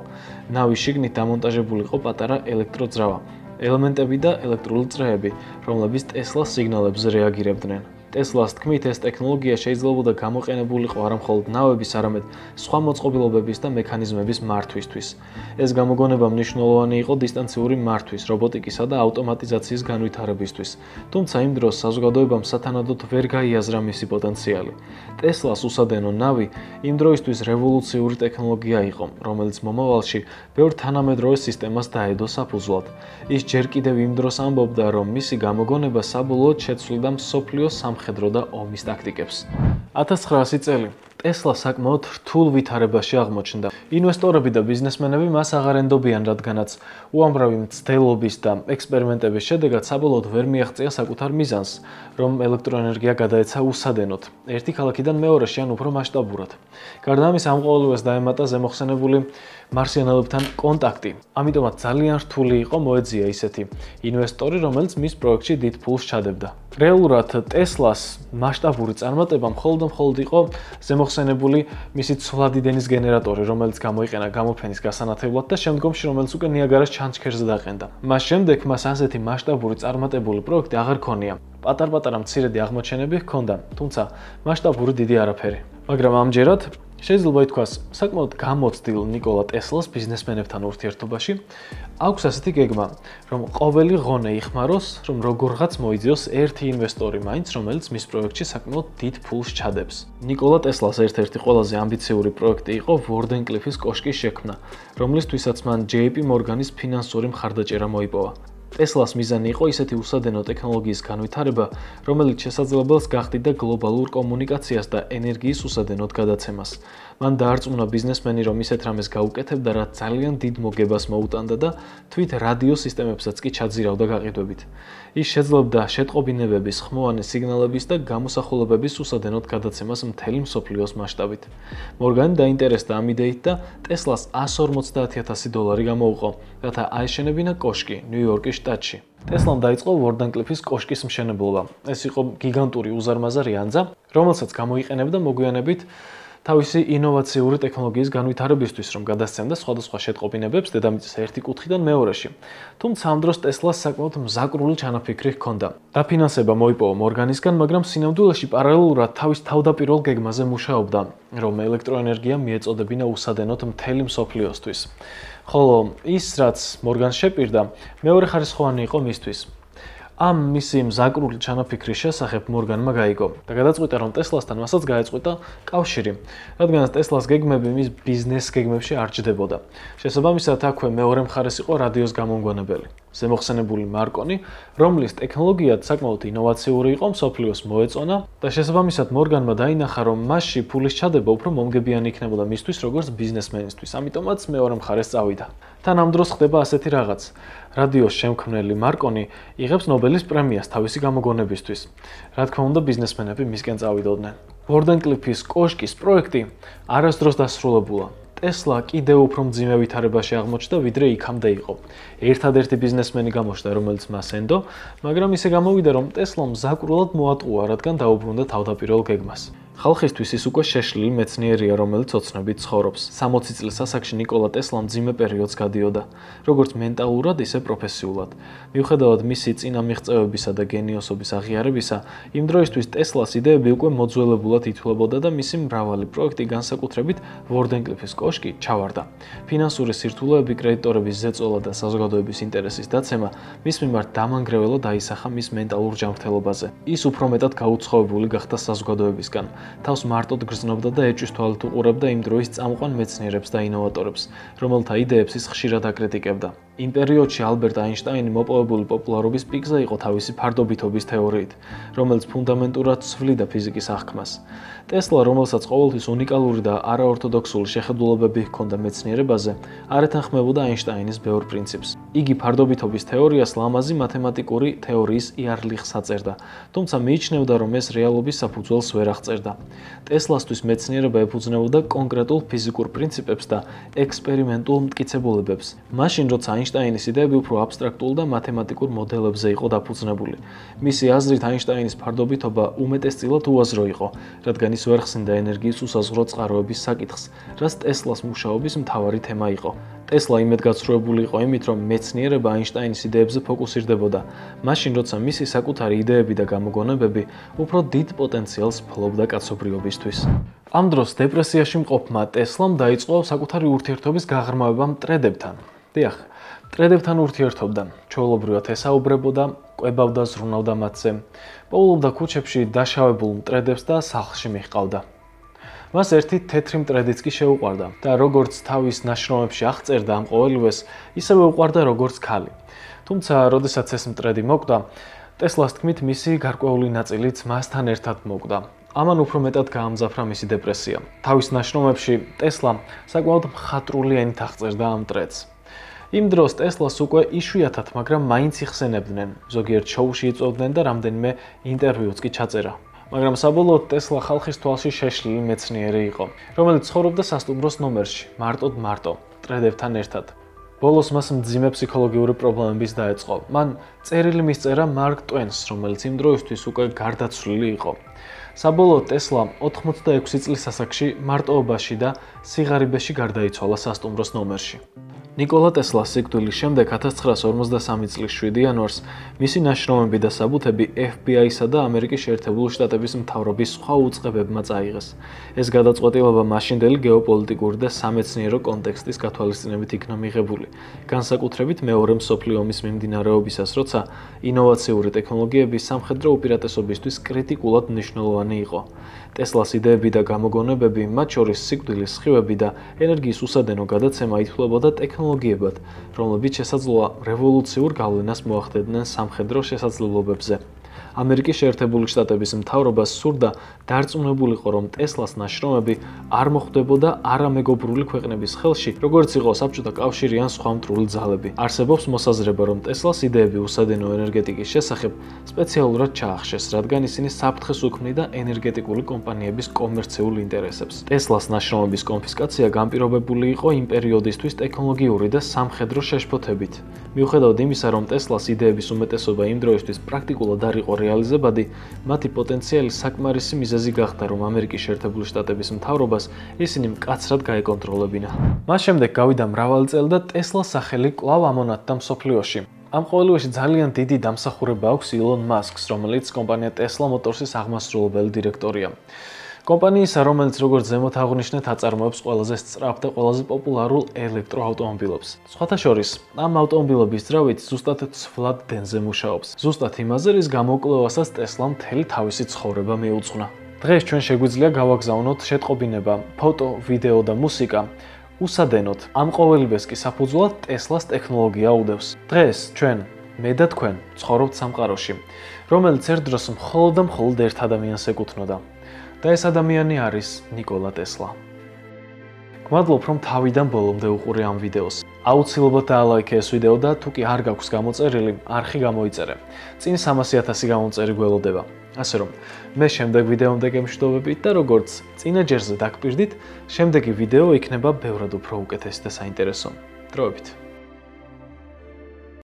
ნავის შიგნით დამონტაჟებული იყო პატარა ელექტროძრავა, ელემენტები და ელექტრული წრეები, რომლებიც ტესლას სიგნალებზე რეაგირებდნენ. ტესლას თქმით, ეს ტექნოლოგია შეიძლებოდა გამოყენებულიყო არა მხოლოდ ნავების, არამედ სხვა მოწყობილობების და მექანიზმების მართვისთვის. ეს გამოგონება მნიშვნელოვანი იყო დისტანციური მართვის, რობოტიკისა და ავტომატიზაციის განვითარებისთვის. თუმცა იმ დროს საზოგადოებამ სათანადოდ ვერ გაიაზრა მისი პოტენციალი. ტესლას უსადენო ნავი იმ დროისთვის რევოლუციური ტექნოლოგია იყო, რომელიც მომავალში ბევრ თანამედროვე სისტემას დაედო საფუძვლად. ის ჯერ კიდევ იმ დროს ამბობდა, რომ მისი გამოგონება საბოლოოდ შეცვლიდა მსოფლიოს სამხედრო და ომის ტაქტიკებს. 1900 წელი ტესლა საკმაოდ რთულ ვითარებაში აღმოჩნდა. ინვესტორები და ბიზნესმენები მას აღარ ენდობიან, რადგანაც უამრავი მცდელობის და ექსპერიმენტების შედეგად საბოლოოდ ვერ მიაღწია საკუთარ მიზანს, რომ ელექტროენერგია გადაეცა უსადენოდ, ერთი ქალაქიდან მეორეში ან უფრო მასშტაბურად. გარდა ამისა, ამ ყოველივეს დაემატა ზემოხსენებული მარსიანელებთან კონტაქტი. ამიტომაც ძალიან რთული იყო მოეძია ისეთი ინვესტორი, რომელიც მის პროექტში დიდ ფულს ჩადებდა. რეალურად ტესლას მასშტაბური წარმატება მხოლოდ იყო ზემოხსენებული მისი ცვლადი დენის გენერატორი, რომელიც გამოიყენა გამოფენის გასანათებლად და შემდგომში რომელიც უკვე ნიაგარას ჩანჩქერზე დაყენდა. მას შემდეგ მას ასეთი მასშტაბური წარმატებული პროექტი აღარ ქონია. პატარ-პატარა მცირედი აღმოჩენები ჰქონდა, თუმცა მასშტაბური დიდი არაფერი. მაგრამ ამჯერად შეიძლება ითქვას, საკმაოდ გამოცდილ ნიკოლა ტესლას ბიზნესმენებთან ურთიერთობაში აქვს ასეთი გეგმა, რომ ყოველი ღონე იხმაროს, რომ როგორღაც მოიძიოს ერთი ინვესტორი მაინც, რომელიც მის პროექტში საკმაოდ დიდ ფულს ჩადებს. ნიკოლა ტესლას ერთ-ერთი ყველაზე ამბიციური პროექტი იყო ვორდენკლიფის კოშკის შექმნა, რომლისთვისაც მან JP Morgan-ის ფინანსური მხარდაჭერა მოიპოვა. ტესლას მიზანი იყო ისეთი უსადენო ტექნოლოგიის განვითარება, რომელიც შესაძლებელს გახდიდა გლობალურ კომუნიკაციას და ენერგიის უსადენოდ გადაცემას. მან დაარწმუნა ბიზნესმენი, რომ ისეთ რამეს გაუკეთებდა, რაც ძალიან დიდ მოგებას მოუტანდა და თვით რადიო სისტემებსაც კი ჩაძირავდა გაყიდვებით. ის შეძლებდა შეტყობინებების, ხმოვანი სიგნალების და გამოსახულებების უსადენოდ გადაცემას მთელი მსოფლიოს მასშტაბით. მორგანი დაინტერესდა ამ იდეით და ტესლას $150,000 გამოუყო, რათა აეშენებინა კოშკი ნიუ-იორკის შტატში. ტესლამ დაიწყო ვორდენკლიფის კოშკის მშენებლობა. ეს იყო გიგანტური უზარმაზარი ანძა, რომელსაც გამოიყენებდა მოგვიანებით თავისი ინოვაციური ტექნოლოგიის განვითარებისთვის, რომ გადასცემდა სხვადასხვა შეტყობინებებს დედამიწის ერთი კუთხიდან მეორეში. თუმცა ამ დროს ტესლას საკმაოდ მზაკრული ჩანაფიქრი ჰქონდა. დაფინანსება მოიპოვა მორგანისგან, მაგრამ სინამდვილეში პარალელურად თავის თავდაპირველ გეგმაზე მუშაობდა, რომ ელექტროენერგია მიეწოდებინა უსადენოდ მთელი მსოფლიოსთვის. ხოლო ის, რაც მორგანს შეპირდა, მეორეხარისხოვანი იყო მისთვის. ამ მისი მზაკრული ჩანაფიქრის შესახებ მორგანმა გაიგო და გადაწყვიტა, რომ ტესლასთან მასაც გაეწყვიტა კავშირი, რადგანაც ტესლას გეგმები მის ბიზნეს გეგმებში არ ჭდებოდა. შესაბამისად, აქვე მეორე მხარეს იყო რადიოს გამომგონებელი, ზემოხსენებული მარკონი, რომლის ტექნოლოგიაც საკმაოდ ინოვაციური იყო, მსოფლიოს მოეწონა და შესაბამისად მორგანმა დაინახა, რომ მასში ფულის ჩადება უფრო მომგებიანი იქნებოდა მისთვის, როგორც ბიზნესმენისთვის, ამიტომაც მეორე მხარეს წავიდა. თან ამ დროს ხდება ასეთი რაღაც. რადიოს შემქმნელი მარკონი იღებს ნობელის პრემიას თავისი გამოგონებისთვის. რა თქმა უნდა, ბიზნესმენები მისკენ წავიდოდნენ. ვორდენკლიფის კოშკის პროექტი არასდროს დასრულებულა. ტესლა კიდევ უფრო მძიმე ვითარებაში აღმოჩნდა, ვიდრე იქამდე იყო. ერთადერთი ბიზნესმენი გამოჩნდა, რომელიც მას ენდო, მაგრამ ისე გამოვიდა, რომ ტესლამ მზაკრულად მოატყუა, რადგან დაუბრუნდა თავდაპირველ გეგმას. ხალხისთვის ის უკვე შეშლილი მეცნიერია, რომელიც ოცნებით ცხოვრობს. 60 წლის ასაკში ნიკოლა ტესლა მძიმე პერიოდს გადიოდა, როგორც მენტალურად, ისე პროფესიულად. მიუხედავად მისი წინა მიღწევებისა და გენიოსობის აღიარებისა, იმ დროისთვის ტესლას იდეები უკვე მოძველებულად ითვლებოდა და მისი მრავალი პროექტი, განსაკუთრებით ვორდენკლიფის კოშკი, ჩავარდა. ფინანსური სირთულეები, კრედიტორების ზეწოლა და საზოგადოების ინტერესის დაცემა მის მიმართ დამანგრეველად აისახა მის მენტალურ ჯანმრთელობაზე. ის უფრო მეტად გაუცხოებული გახდა საზოგადოებისგან. თავს მარტოდ გრძნობდა და ეჭვის თვალით უყურებდა იმ დროის წამყვან მეცნიერებს და ინოვატორებს, რომელთა იდეებს ის ხშირად აკრიტიკებდა. იმ პერიოდში ალბერტ აინშტაინი მოპოვებული პოპულარობის პიკზე იყო თავისი ფარდობითობის თეორიით, რომელიც ფუნდამენტურად ცვლიდა ფიზიკის აღქმას. ტესლა, რომელსაც ყოველთვის უნიკალური და არაორთოდოქსული შეხედულებები ჰქონდა მეცნიერებაზე, არ ეთანხმებოდა აინშტაინის ბევრ პრინციპს. იგი ფარდობითობის თეორიას ლამაზი მათემატიკური თეორიის იარლიხს აწერდა, თუმცა მიიჩნევდა, რომ ეს რეალობის საფუძველს ვერ აღწერდა. ტესლასთვის მეცნიერება ეფუძნებოდა კონკრეტულ ფიზიკურ პრინციპებს და ექსპერიმენტულ მტკიცებულებებს. მაშინ, როცა აინშტაინის იდეები უფრო აბსტრაქტულ და მათემატიკურ მოდელებზე იყო დაფუძნებული. მისი აზრით, აინშტაინის ფარდობითობა უმეტესწილად უაზრო იყო, რადგან ის ვერ ხსნიდა ენერგიის უსაზღვრო წყაროების საკითხს, რაც ტესლას მუშაობის მთავარი თემა იყო. ტესლა იმედგაცრუებული იყო იმით, რომ მეცნიერება აინშტაინის იდეებზე ფოკუსირდებოდა, მაშინ, როცა მისი საკუთარი იდეები და გამოგონებები უფრო დიდ პოტენციალს ფლობდა კაცობრიობისთვის. ამ დროს დეპრესიაში მყოფმა ტესლამ დაიწყო საკუთარი ურთიერთობის გაღრმავება მტრედებთან. დიახ, მტრედებთან ურთიერთობდა, ჩვეულებრივად ესაუბრებოდა, კვებავდა, ზრუნავდა მათზე, პოულობდა ქუჩებში დაშავებულ მტრედებს და სახლში მიჰყავდა. მას ერთი თეთრი მტრედიც კი შეუყვარდა და როგორც თავის ნაშრომებში აღწერდა ამ ყოველივეს, ისევე უყვარდა როგორც ქალი. თუმცა, როდესაც ეს მტრედი მოკვდა, ტესლას თქმით, მისი გარკვეული ნაწილიც მასთან ერთად მოკვდა. ამან უფრო მეტად გაამძაფრა მისი დეპრესია. თავის ნაშრომებში ტესლა საკმაოდ მხატვრული ენით აღწერდა ამ მტრედს. იმ დროს ტესლას უკვე იშვიათად, მაგრამ მაინც იხსენებდნენ, ზოგიერთ შოუში იწვევდნენ და რამდენიმე ინტერვიუც კი ჩაწერა. მაგრამ საბოლოოდ ტესლა ხალხის თვალში შეშლილი მეცნიერი იყო, რომელიც ცხოვრობდა სასტუმროს ნომერში, მარტო, მტრედებთან ერთად. ბოლოს მას მძიმე ფსიქოლოგიური პრობლემების დაეწყო. მან წერილი მისწერა მარკ ტვენს, რომელიც იმ დროისთვის უკვე გარდაცვლილი იყო. საბოლოოდ ტესლა 86 წლის ასაკში მარტოობაში და სიღარიბეში გარდაიცვალა სასტუმროს ნომერში. ნიკოლა ტესლას სიკვდილის შემდეგ 1953 წლის 7 იანვარს მისი ნაშრომები და საბუთები FBI-სა და ამერიკის შეერთებული შტატების მთავრობის სხვა უწყებებმა წაიღეს. ეს გადაწყვეტილება მაშინდელი გეოპოლიტიკური და სამეცნიერო კონტექსტის გათვალისწინებით იქნა მიღებული, განსაკუთრებით მეორე მსოფლიო ომის მიმდინარეობისას, როცა ინოვაციური ტექნოლოგიები სამხედრო უპირატესობისთვის კრიტიკულად მნიშვნელოვანი იყო. ტესლას იდეები და გამოგონებები, მათ შორის სიკვდილის სხივები და ენერგიის უსადენო გადაცემა ითვლებოდა ტექნოლოგიებად, რომლებიც შესაძლოა რევოლუციურ გავლენას მოახდენდნენ სამხედრო შესაძლებლობებზე. ამერიკის შეერთებული შტატების მთავრობას სურდა დარწმუნებულიყო, რომ ტესლას ნაშრომები არ მოხვდებოდა არამეგობრული ქვეყნების ხელში, როგორც იყო საბჭოთა კავშირი ან სხვა მტრული ძალები. არსებობს მოსაზრება, რომ ტესლას იდეები უსადენო ენერგეტიკის შესახებ სპეციალურად ჩაახშეს, რადგან ისინი საფრთხეს უქმნიდა ენერგეტიკული კომპანიების კომერციულ ინტერესებს. ტესლას ნაშრომების კონფისკაცია განპირობებული იყო იმ პერიოდისთვის ტექნოლოგიური და სამხედრო შეშფოთებით. მიუხედავად იმისა, რომ ტესლას იდეების უმეტესობა იმ დროისთვის პრაქტიკულად არ იყო რეალიზებადი, მათი პოტენციალი საკმარისი მიზეზი გახდა, რომ ამერიკის შეერთებული შტატების მთავრობას ისინი მკაცრად გაეკონტროლებინა. მას შემდეგ გავიდა მრავალი წელი და ტესლას სახელი კვლავ ამონათდა მსოფლიოში. ამ ყოველივეში ძალიან დიდი დამსახურება აქვს ილონ მასკს, რომელიც კომპანია Tesla Motors-ის აღმასრულებელი დირექტორია. კომპანიისა, რომელიც როგორც ზემოთ აღვნიშნეთ, აწარმოებს ყველაზე სწრაფ და ყველაზე პოპულარულ ელექტროავტომობილებს. სხვათა შორის, ამ ავტომობილების ძრავით ზუსტად ცვლად დენზე მუშაობს. ზუსტად იმაზე, რის გამოკვლევასაც ტესლამ მთელი თავისი ცხოვრება მიუძღვნა. დღეს ჩვენ შეგვიძლია გავაგზავნოთ შეტყობინება, ფოტო, ვიდეო და მუსიკა უსადენოდ. ამ ყოველივეს კი საფუძვლად ტესლას ტექნოლოგია უდევს. დღეს ჩვენ, მე და თქვენ, ცხოვრობთ სამყაროში, რომელიც ერთ დროს მხოლოდ და მხოლოდ ერთ ადამიანს ეკუთვნოდა. და ეს ადამიანი არის ნიკოლა ტესლა. გმადლობ, რომ თავიდან ბოლომდე უყურე ამ ვიდეოს. აუცილებლად დაალაიქე ეს ვიდეო და თუ კი არ გაქვს გამოწერილი, არხი გამოიწერე. წინ 300,000 გამოწერი გველოდება. ასე რომ, მე შემდეგ ვიდეომდე გემშვიდობებით და როგორც წინა ჯერზე დაგპირდით, შემდეგი ვიდეო იქნება ბევრად უფრო უკეთესი და საინტერესო. დროებით.